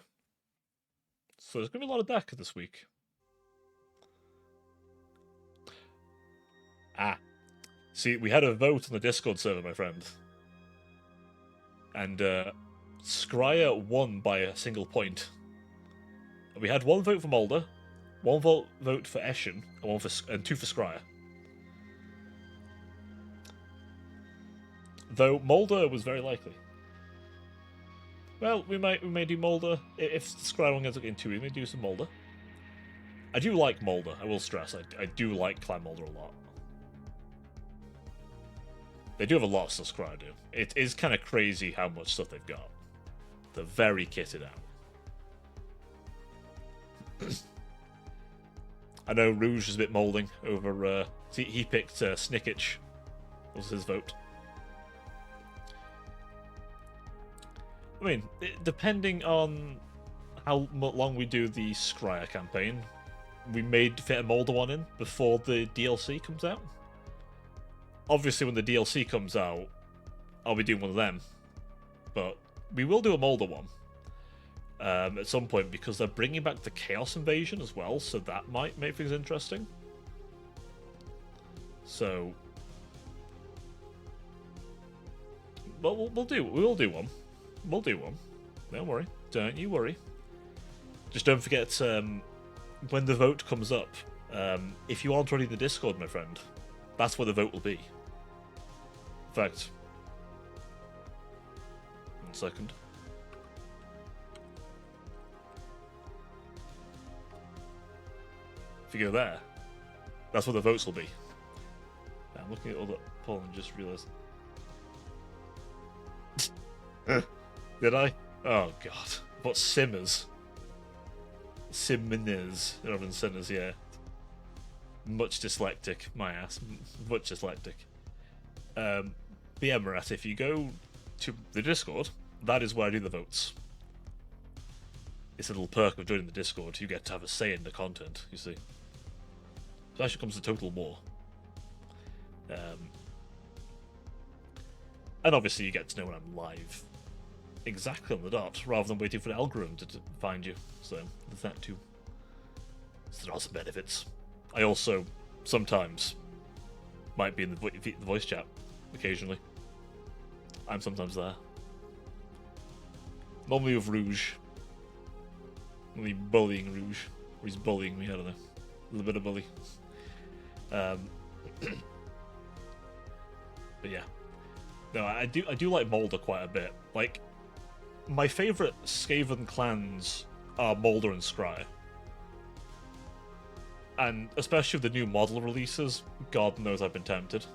So there's going to be a lot of DACA this week. Ah. See, we had a vote on the Discord server, my friend. And, Skryre won by a single point. We had one vote for Mulder, one vote for Eshin, and two for Skryre. Though Mulder was very likely. Well, we may do Mulder. If Skryre ends up getting two, we may do some Mulder. I do like Mulder, I will stress. I do like Clan Mulder a lot. They do have a lot of stuff Skryre do. It is kind of crazy how much stuff they've got. They're very kitted out. I know Rouge is a bit moulding over... he picked Snickich. That was his vote. I mean, depending on how long we do the Skryre campaign, we may fit a Mulder one in before the DLC comes out. Obviously, when the DLC comes out, I'll be doing one of them. But we will do a Mulder one at some point, because they're bringing back the Chaos Invasion as well, so that might make things interesting. So, but we will do one. We'll do one. Don't worry. Don't you worry. Just don't forget, when the vote comes up, if you aren't already in the Discord, my friend, that's where the vote will be. In fact, 1 second. If you go there, that's where the votes will be. I'm looking at all the poll and just realised. Did I? Oh god. What Simmers? Simmers rather than Sinners, yeah. Much dyslexic, my ass. Much dyslexic. But yeah, Murat, if you go to the Discord, that is where I do the votes. It's a little perk of joining the Discord. You get to have a say in the content, you see. So it actually comes to total more. And obviously you get to know when I'm live exactly on the dot, rather than waiting for the algorithm to find you. So there's that too. So there are some benefits. I also sometimes might be in the voice chat occasionally. I'm sometimes there. Normally with Rouge. Normally bullying Rouge. Or he's bullying me, I don't know. A little bit of bully. But yeah. No, I do like Moulder quite a bit. Like, my favourite Skaven clans are Moulder and Scryer. And especially with the new model releases, God knows I've been tempted.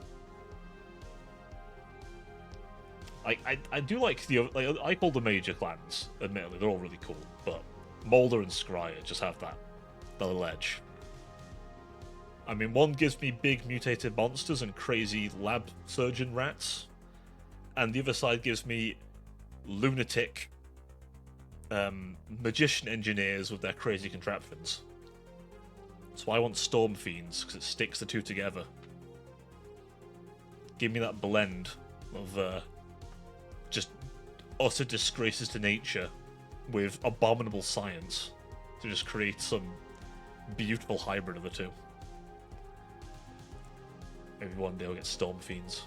I do like I like all the major clans, admittedly, they're all really cool, but Moulder and Scryer just have that little edge. I mean, one gives me big mutated monsters and crazy lab surgeon rats, and the other side gives me lunatic magician engineers with their crazy contraptions. So I want Storm Fiends, because it sticks the two together. Give me that blend of just utter disgraces to nature with abominable science to just create some beautiful hybrid of the two. Maybe one day I'll get Storm Fiends.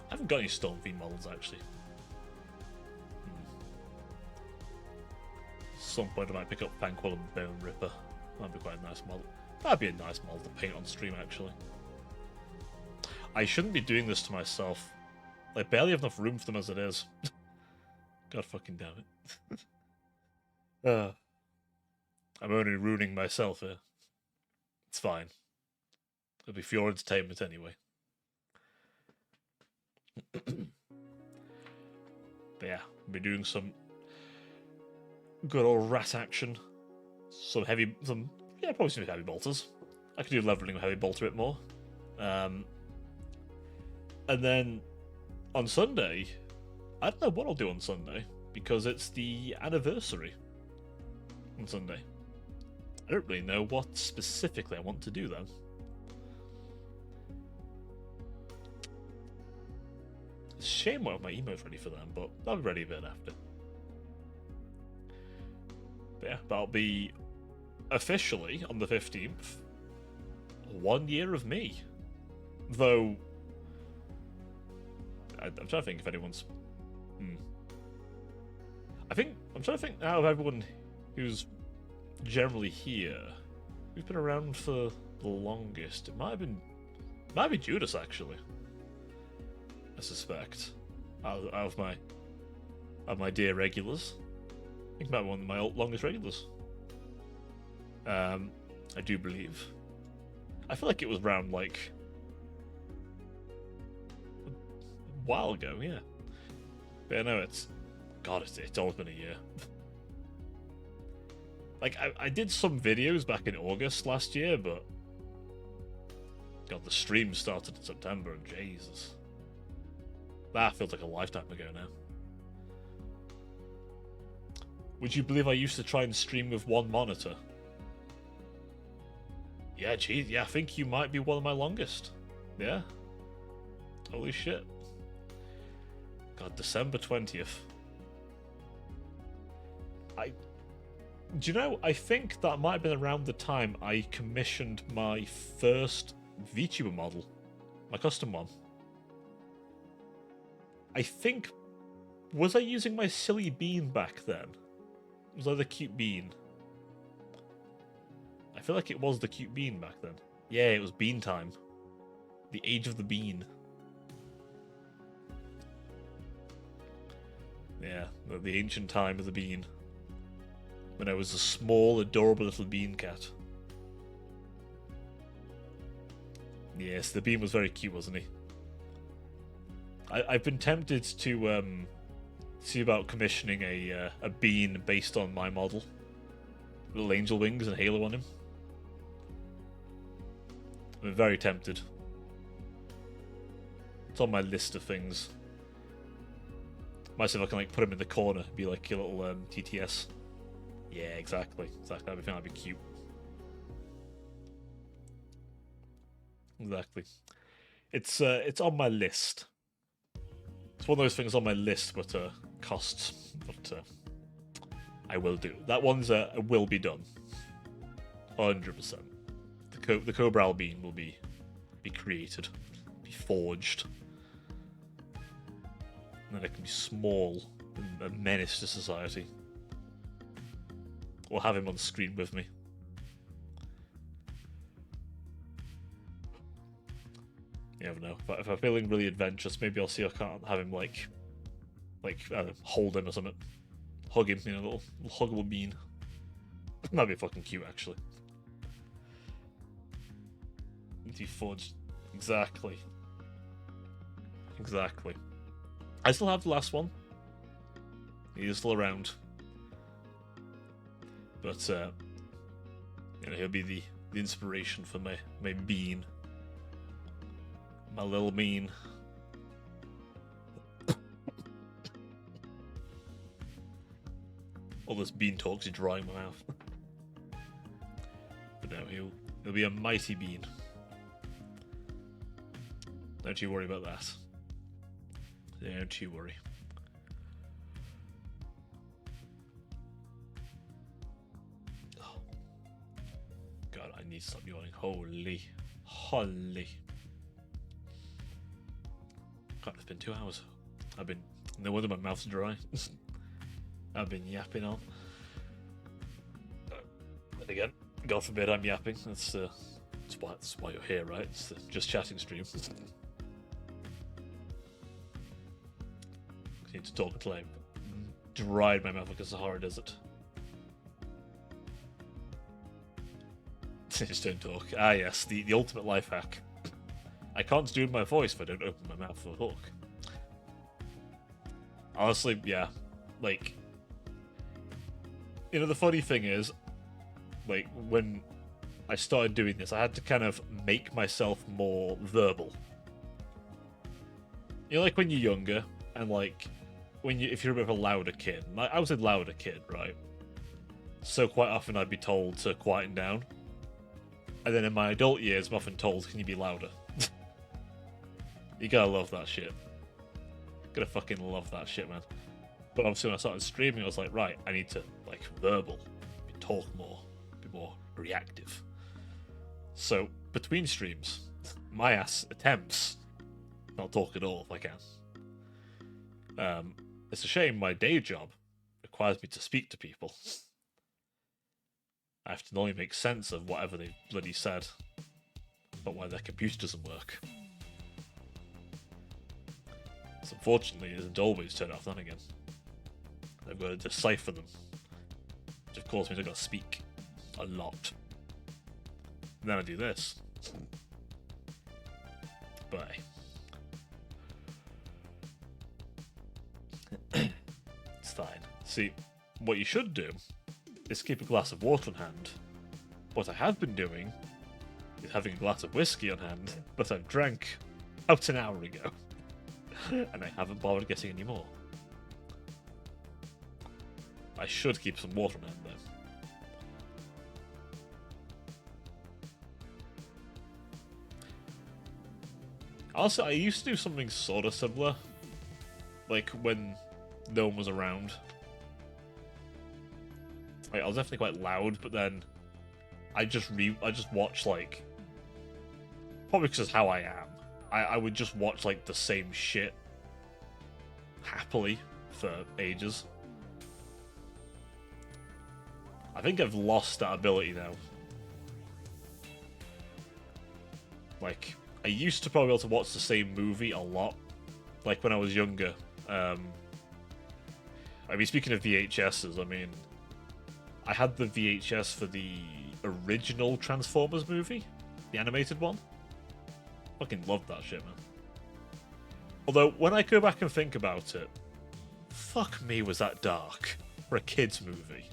I haven't got any Storm Fiend models, actually. Some point I might pick up Thanquil and Bone Ripper. That'd be quite a nice model. That'd be a nice model to paint on stream, actually. I shouldn't be doing this to myself. I barely have enough room for them as it is. God fucking damn it. I'm only ruining myself here. It's fine. It'll be for your entertainment anyway. But yeah, I'll be doing some good old rat action. Probably some heavy bolters. I could do leveling with heavy bolter a bit more. And then on Sunday, I don't know what I'll do on Sunday, because it's the anniversary on Sunday. I don't really know what specifically I want to do then. It's a shame I don't have my emotes ready for them, but I'll be ready a bit after. But yeah, that'll be officially on the 15th. 1 year of me. Though, I'm trying to think if anyone's... I'm trying to think now of everyone who's generally here, who's been around for the longest. It might be Judas, actually. I suspect. Out of my dear regulars. I think he might be one of my longest regulars. I do believe. I feel like it was around, like, a while ago, yeah. But I know it's always been a year. Like, I did some videos back in August last year, but God, the stream started in September, and Jesus. That feels like a lifetime ago now. Would you believe I used to try and stream with one monitor? Yeah, geez, yeah, I think you might be one of my longest. Yeah. Holy shit. God, December 20th. Do you know, I think that might have been around the time I commissioned my first Vtuber model. My custom one. I think... Was I using my silly bean back then? Was I the cute bean? I feel like it was the cute bean back then. Yeah, it was bean time. The age of the bean. Yeah, the ancient time of the bean. When I was a small, adorable little bean cat. Yes, the bean was very cute, wasn't he? I've been tempted to see about commissioning a bean based on my model. Little angel wings and halo on him. I'm very tempted. It's on my list of things. Might see if I can like put him in the corner, be like a little TTS. Yeah, exactly. That'd be cute. Exactly. It's on my list. It's one of those things on my list, but costs. But I will do. That one's will be done. 100%. The Cobra bean will be created, be forged, and then it can be small and a menace to society. Or have him on screen with me. You never know. If I'm feeling really adventurous, maybe I'll see if I can't have him like hold him or something. Hug him, little huggable bean. That'd be fucking cute, actually. Need to be forged. Exactly. I still have the last one. He is still around. But, he'll be the inspiration for my bean. My little bean. All this bean talks is drying my mouth. But no, he'll be a mighty bean. Don't you worry about that. Don't you worry. Oh. God, I need to stop yawning. Holy. God, it's been 2 hours. No wonder my mouth's dry. I've been yapping on. And again, God forbid I'm yapping. That's why you're here, right? It's the just chatting stream. I need to talk until I dried my mouth like a Sahara Desert. Just don't talk. Ah yes, the ultimate life hack. I can't do my voice if I don't open my mouth or talk. Honestly, yeah. Like, the funny thing is, like, when I started doing this, I had to kind of make myself more verbal. Like when you're younger, and like, if you're a bit of a louder kid. I was a louder kid, right? So quite often I'd be told to quieten down. And then in my adult years, I'm often told, can you be louder? You gotta love that shit. Gotta fucking love that shit, man. But obviously when I started streaming, I was like, right, I need to, like, verbal. Talk more. Be more reactive. So, between streams, my ass attempts not talk at all if I can. It's a shame my day job requires me to speak to people. I have to not only make sense of whatever they bloody said, but why their computer doesn't work. So unfortunately, it doesn't always turn off then again. I've got to decipher them, which of course means I've got to speak a lot. And then I do this. But it's fine. See, what you should do is keep a glass of water on hand. What I have been doing is having a glass of whiskey on hand that I've drank about an hour ago. And I haven't bothered getting any more. I should keep some water on hand though. Also, I used to do something sort of similar. Like when no one was around. Like, I was definitely quite loud, but then I just watch, like, probably because it's how I am. I would just watch like the same shit happily for ages. I think I've lost that ability now. Like, I used to probably be able to watch the same movie a lot. Like when I was younger. I mean, speaking of VHSs, I mean, I had the VHS for the original Transformers movie, the animated one. Fucking loved that shit, man. Although, when I go back and think about it, fuck me, was that dark for a kid's movie.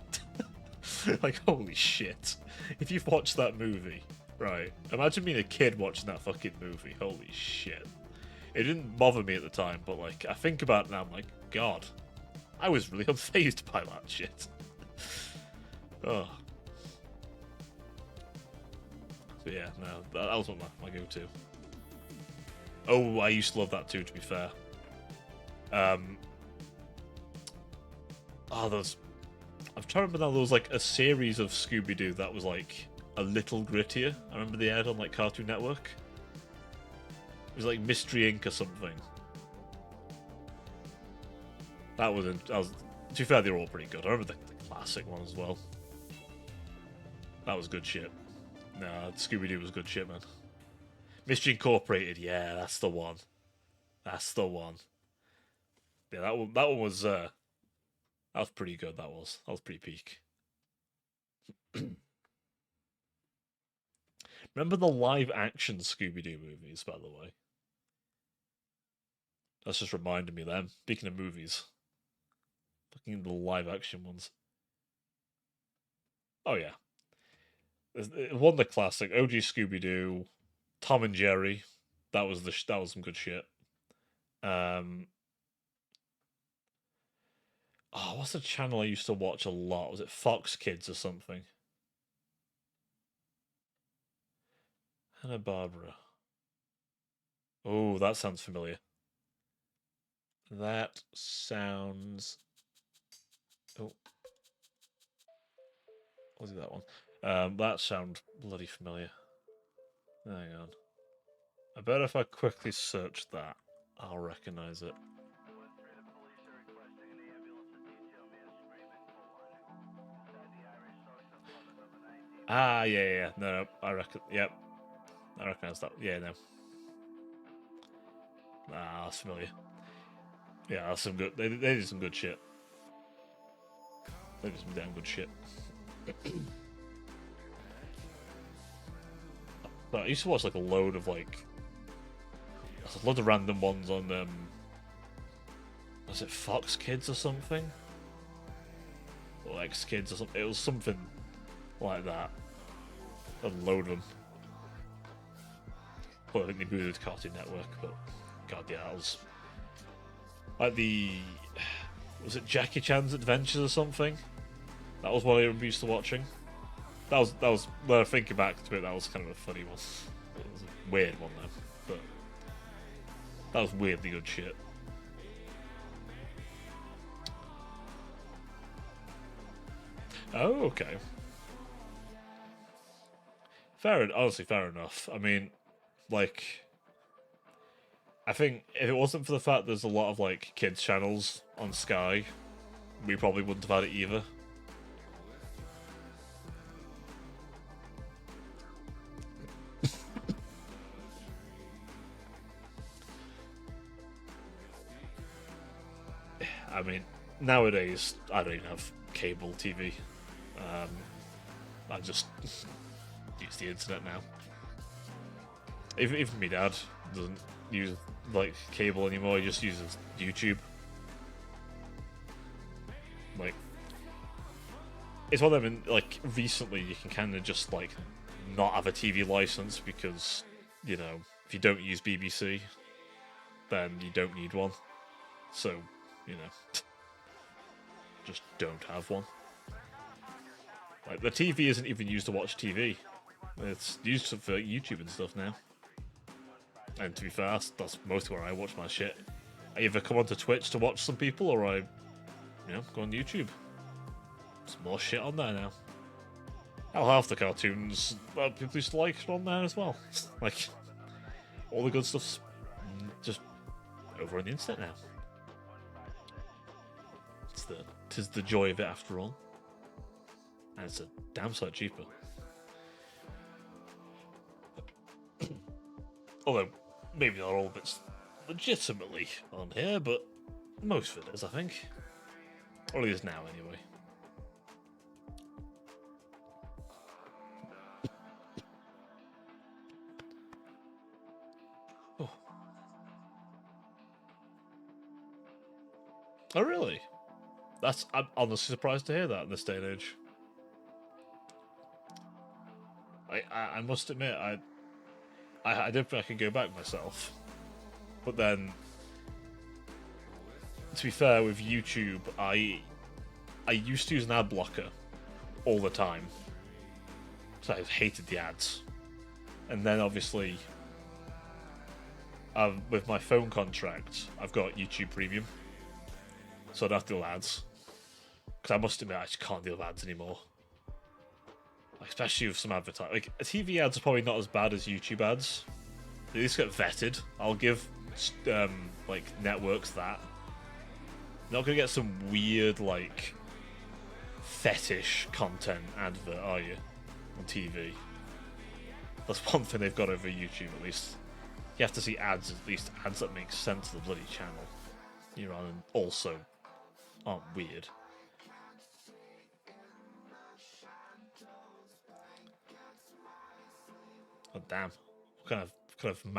Like, holy shit. If you've watched that movie, right, imagine being a kid watching that fucking movie. Holy shit. It didn't bother me at the time, but, like, I think about it now, I'm like, God, I was really unfazed by that shit. Oh. So yeah, no, that was my go-to. Oh, I used to love that too, to be fair. Those... I'm trying to remember now, there was like a series of Scooby-Doo that was like a little grittier. I remember they aired on like Cartoon Network. It was like Mystery Inc. or something. To be fair, they were all pretty good. I remember the classic one as well. That was good shit. Nah, Scooby-Doo was good shit, man. Mystery Incorporated, yeah, that's the one. That's the one. Yeah, that one was pretty good. That was pretty peak. Remember the live action Scooby-Doo movies, by the way? That's just reminded me of them. Speaking of movies. Fucking the live action ones. Oh yeah. One of the classic OG Scooby-Doo, Tom and Jerry. That was some good shit. What's the channel I used to watch a lot? Was it Fox Kids or something? Hanna-Barbera. Oh, that sounds familiar. That sounds... Oh. Was it that one? That sounds bloody familiar. Hang on. I bet if I quickly search that, I'll recognize it. Yeah. No, I reckon. Yep. I recognize that. Yeah, no. That's familiar. Yeah, that's some good. They did some good shit. They did some damn good shit. But I used to watch like a load of random ones on was it Fox Kids or something? Or X Kids or something. It was something like that. A load of them. Well, I think they moved it to Cartoon Network, but god yeah, that was like was it Jackie Chan's Adventures or something? That was what I remember used to watching. That was when I think back to it, that was kind of a funny one. It was a weird one though, but that was weirdly good shit. Oh, okay. Honestly, fair enough. I mean, like, I think if it wasn't for the fact there's a lot of like kids channels on Sky, we probably wouldn't have had it either. I mean, nowadays I don't even have cable TV. I just use the internet now. Even my dad doesn't use like cable anymore. He just uses YouTube. Like, it's one of them. Like, recently you can kind of just like not have a TV license because, you know, if you don't use BBC, then you don't need one. So, you know, just don't have one. Like, the TV isn't even used to watch TV. It's used for YouTube and stuff now. And to be fair, that's mostly where I watch my shit. I either come onto Twitch to watch some people, or I, go on YouTube. There's more shit on there now. Hell, half the cartoons people used to like are on there as well. Like, all the good stuff's just over on the internet now. Tis the joy of it after all. And it's a damn sight cheaper. Although, maybe not all of it's legitimately on here, but most of it is, I think. Or at least now, anyway. Oh, really? I'm honestly surprised to hear that in this day and age. I must admit, I don't think I could go back myself. But then, to be fair, with YouTube, I used to use an ad blocker all the time. So I hated the ads. And then obviously, with my phone contract, I've got YouTube Premium. So I don't have to deal with ads. Because I must admit, I just can't deal with ads anymore. Especially with some advertising. Like, TV ads are probably not as bad as YouTube ads. They at least get vetted. I'll give like networks that. You're not gonna get some weird like fetish content advert, are you? On TV. That's one thing they've got over YouTube at least. You have to see ads, at least ads that make sense to the bloody channel. You know, and also aren't weird. Oh damn!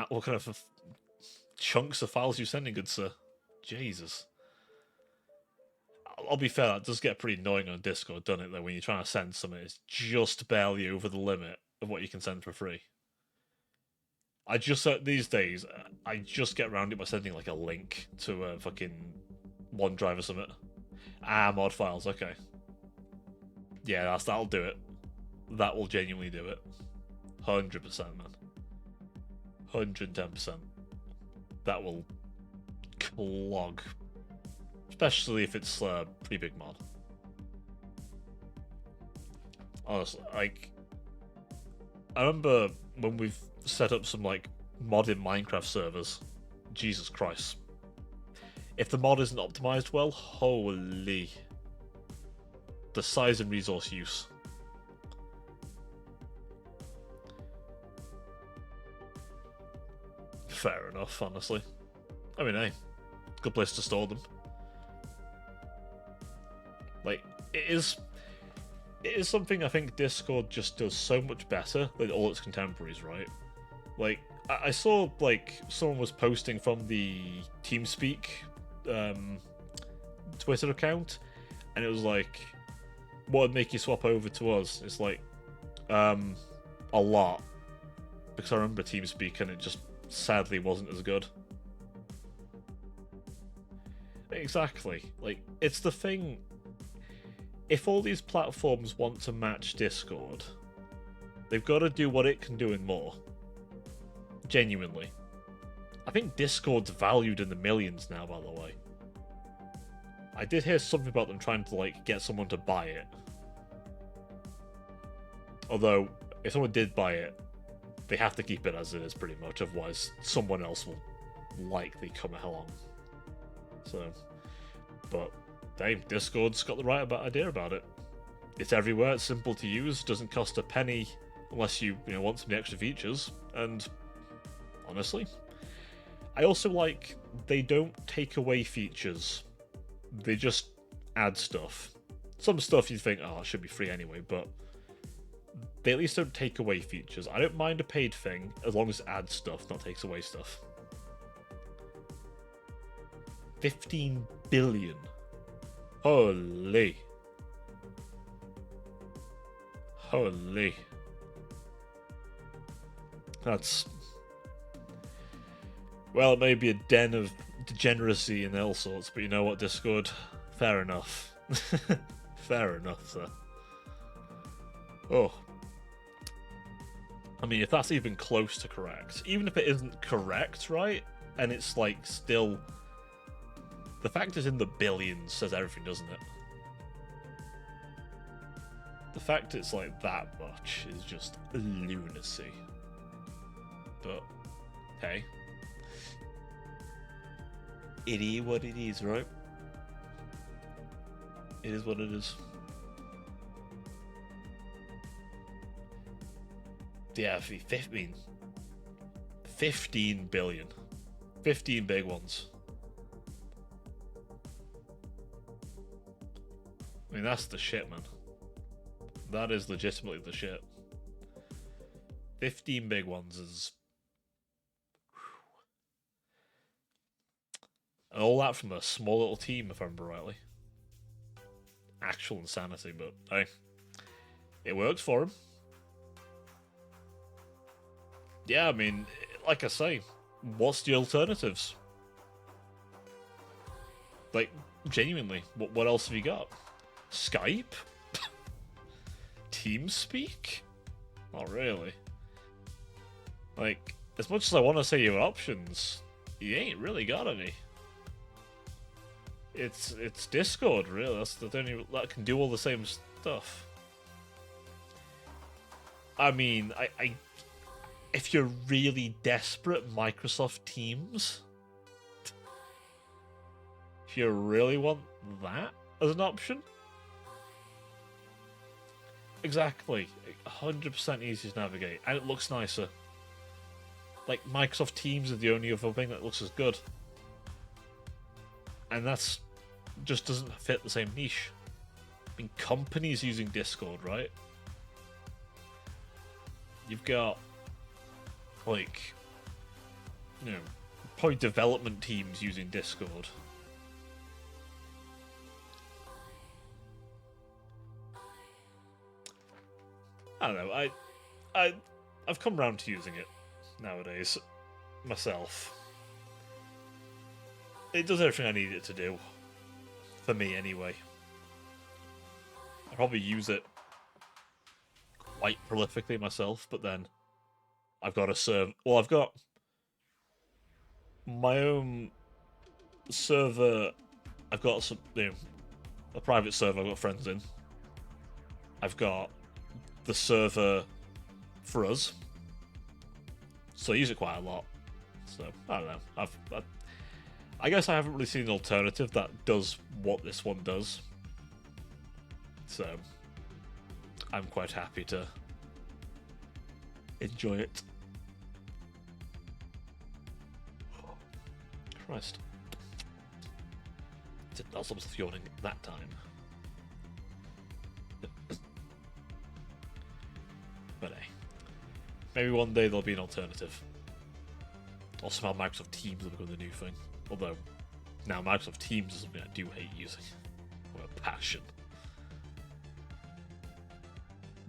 What kind of chunks of files you sending, good sir? Jesus. I'll be fair, that does get pretty annoying on Discord, doesn't it? Though when you're trying to send something, it's just barely over the limit of what you can send for free. I just these days, I just get around it by sending like a link to a fucking OneDrive or something. Mod files, okay. Yeah, that'll do it. That will genuinely do it. 100%, man. 110%. That will clog. Especially if it's a pretty big mod. Honestly, like, I remember when we've set up some like modded Minecraft servers. Jesus Christ. If the mod isn't optimized well, holy. The size and resource use. Fair enough, honestly. I mean, hey, good place to store them. Like, it is something I think Discord just does so much better than all its contemporaries, right? Like, I saw, like, someone was posting from the TeamSpeak Twitter account, and it was like, what would make you swap over to us? It's like, a lot. Because I remember TeamSpeak and it just sadly wasn't as good. Exactly. Like, it's the thing. If all these platforms want to match Discord, they've got to do what it can do and more. Genuinely. I think Discord's valued in the millions now, by the way. I did hear something about them trying to, like, get someone to buy it. Although, if someone did buy it, they have to keep it as it is, pretty much. Otherwise, someone else will likely come along. So, but, hey, Discord's got the right idea about it. It's everywhere, it's simple to use, doesn't cost a penny unless you want some extra features, and honestly, I also like they don't take away features. They just add stuff. Some stuff you think, oh, it should be free anyway, but they at least don't take away features. I don't mind a paid thing as long as it adds stuff, not takes away stuff. 15 billion. Holy. Holy. That's... well, it may be a den of degeneracy and all sorts, but you know what, Discord? Fair enough. Fair enough, sir. Oh. I mean, if that's even close to correct, even if it isn't correct, right? And it's like still... the fact it's in the billions says everything, doesn't it? The fact it's like that much is just lunacy. But, hey. It is what it is, right? It is what it is. Yeah, 15 billion. 15 big ones. I mean, that's the shit, man. That is legitimately the shit. 15 big ones is... And all that from a small little team, if I remember rightly. Actual insanity, but hey, it works for him. Yeah, I mean, like I say, what's the alternatives? Like, genuinely, what else have you got? Skype? TeamSpeak? Not really. Like, as much as I want to say your options, you ain't really got any. It's Discord, really. That's the only that can do all the same stuff. I mean, I if you're really desperate, Microsoft Teams. If you really want that as an option, exactly, 100% easier to navigate, and it looks nicer. Like, Microsoft Teams is the only other thing that looks as good. And that's just doesn't fit the same niche. I mean, companies using Discord, right? You've got, like, you know, probably development teams using Discord. I don't know. I've come around to using it nowadays myself. It does everything I need it to do. For me, anyway. I probably use it quite prolifically myself, but then I've got a server. Well, I've got my own server. I've got some, a private server I've got friends in. I've got the server for us, so I use it quite a lot. So I don't know. I guess I haven't really seen an alternative that does what this one does. So I'm quite happy to enjoy it. Christ. Did not stop myself yawning at that time. But hey. Maybe one day there'll be an alternative. Or somehow Microsoft Teams will become the new thing. Although, now Microsoft Teams is something I do hate using. With a passion.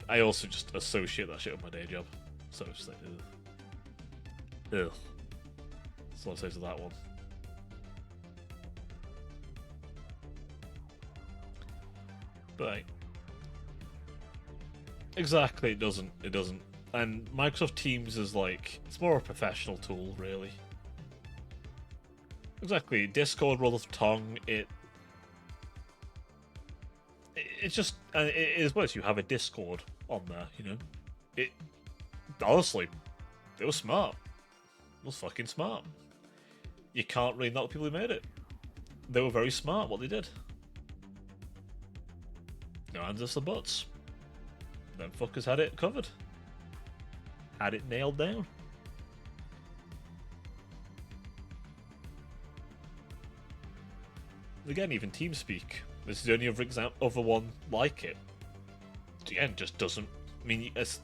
I also just associate that shit with my day job. So it's just like, ugh. Ugh. That's all I say to that one. But exactly, it doesn't. And Microsoft Teams is like, it's more a professional tool, really. Exactly, Discord, roll of tongue, it's just, and it is worse, you have a Discord on there, you know? It, honestly, it was smart. It was fucking smart. You can't really knock people who made it. They were very smart, what they did. No hands off the butts. Them fuckers had it covered. Had it nailed down. Again, even TeamSpeak. This is the only other one like it. Again, just doesn't. I mean, you can't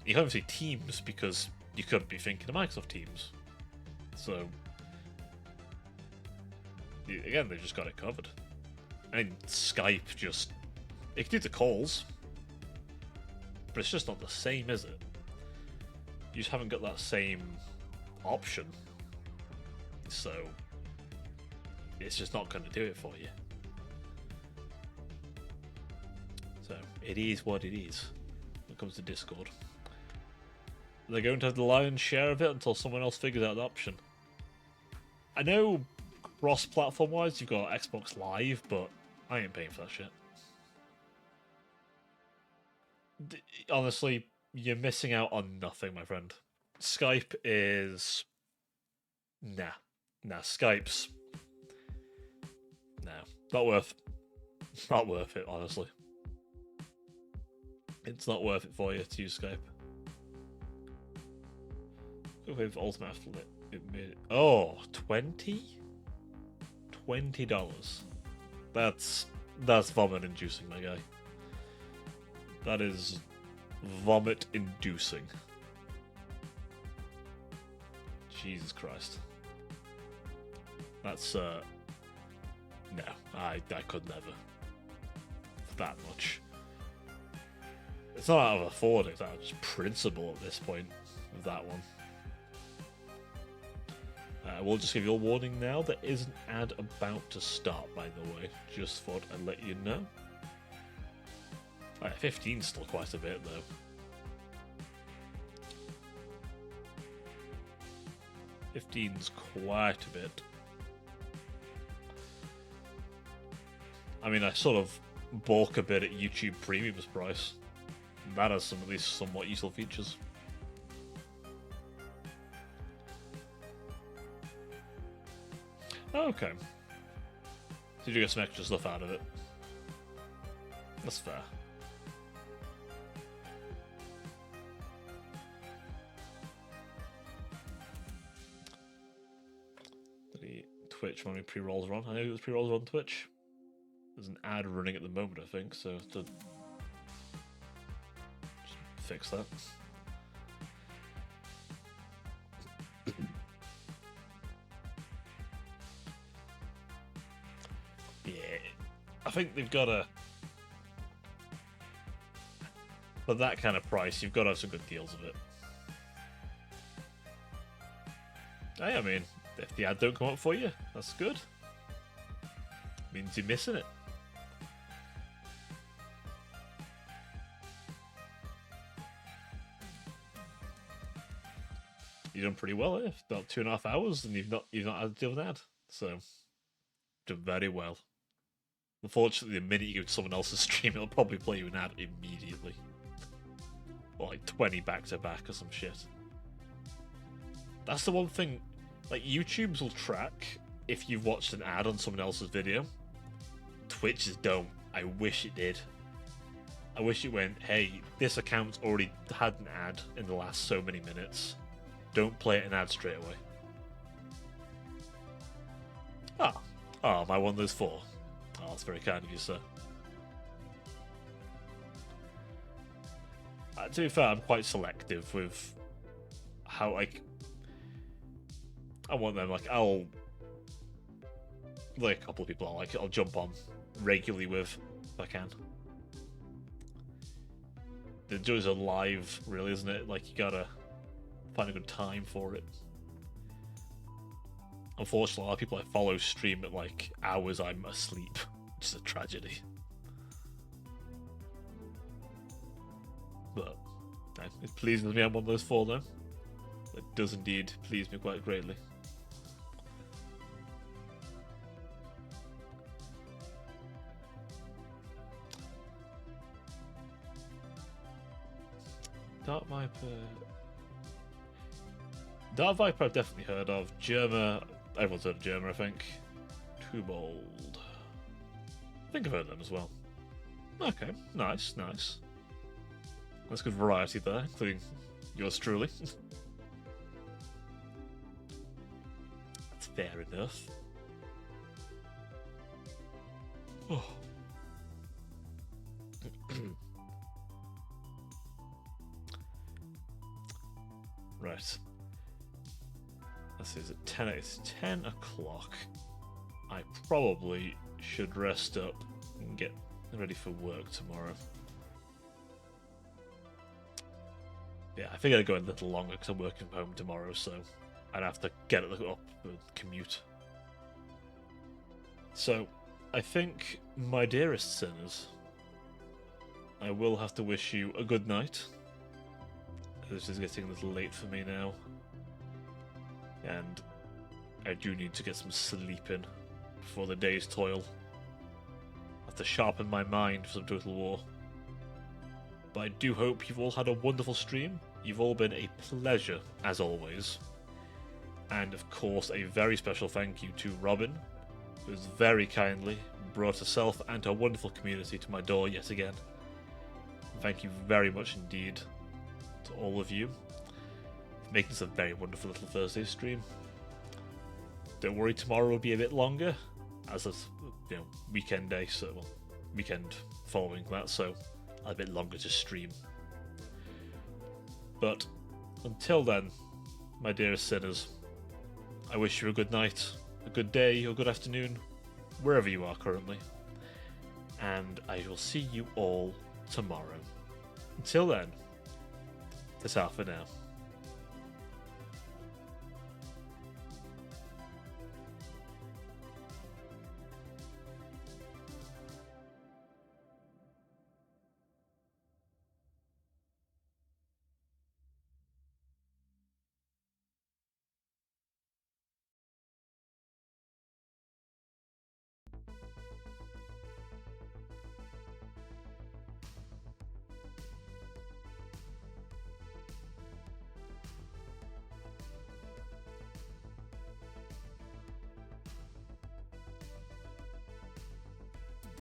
even say Teams because you couldn't be thinking of Microsoft Teams. So, again, they just got it covered. I mean, Skype just. It can do the calls, but it's just not the same, is it? You just haven't got that same option. So, it's just not going to do it for you. So, it is what it is when it comes to Discord. They're going to have the lion's share of it until someone else figures out the option. I know cross-platform wise you've got Xbox Live, but I ain't paying for that shit. Honestly, you're missing out on nothing, my friend. Skype is... Nah, Skype's... No, not worth it, honestly. It's not worth it for you to use Skype. With Ultimate After it made... Oh, $20? $20. That's vomit-inducing, my guy. That is vomit-inducing. Jesus Christ. That's no, I could never. For that much. It's not out of afford, it's out of just principle at this point with that one. We'll just give you a warning now. There is an ad about to start, by the way. Just thought I'd let you know. 15's still quite a bit, though. $15's quite a bit. I mean, I sort of balk a bit at YouTube Premium's price. That has some at least somewhat useful features. Okay. So you get some extra stuff out of it. That's fair. The Twitch when we pre-rolls are on. I know there's pre-rolls on Twitch. There's an ad running at the moment, I think, so to just fix that. Yeah, I think they've got a... For that kind of price, you've got to have some good deals of it. Hey, I mean, if the ad don't come up for you, that's good. Means you're missing it. You've done pretty well, eh? About 2.5 hours, and you've not had to deal with an ad. So, done very well. Unfortunately, the minute you go to someone else's stream, it'll probably play you an ad immediately. Or like 20 back to back or some shit. That's the one thing. Like, YouTube's will track if you've watched an ad on someone else's video. Twitch's don't. I wish it did. I wish it went, hey, this account's already had an ad in the last so many minutes. Don't play it an ad straight away. Am I one of those 4? Oh, that's very kind of you, sir. To be fair, I'm quite selective with how, like, I want them, like, I'll, like, a couple of people I'll jump on regularly with, if I can. The joys are live, really, isn't it? Like, you gotta find a good time for it. Unfortunately, a lot of people I follow stream at, like, hours I'm asleep, which is a tragedy. But it pleases me I'm one of those 4, though. It does indeed please me quite greatly. Dark Viper I've definitely heard of. Germa, everyone's heard of Germa, I think. Too Bold. I think I've heard of them as well. Okay, nice. That's good variety there, including yours truly. That's fair enough. Oh. Right. Let's see, it's 10 o'clock. I probably should rest up and get ready for work tomorrow. Yeah, I think I'd go a little longer because I'm working from home tomorrow, so I'd have to get up and commute. So, I think, my dearest sinners, I will have to wish you a good night. This is getting a little late for me now. And I do need to get some sleep in before the day's toil. I have to sharpen my mind for some Total War. But I do hope you've all had a wonderful stream. You've all been a pleasure, as always. And of course, a very special thank you to Robin, who has very kindly brought herself and her wonderful community to my door yet again. Thank you very much indeed to all of you for making this a very wonderful little Thursday stream. Don't worry, tomorrow will be a bit longer, as it's, weekend day, so weekend following that, so a bit longer to stream. But until then, my dearest sinners, I wish you a good night, a good day or good afternoon, wherever you are currently. And I will see you all tomorrow. Until then, that's all for now.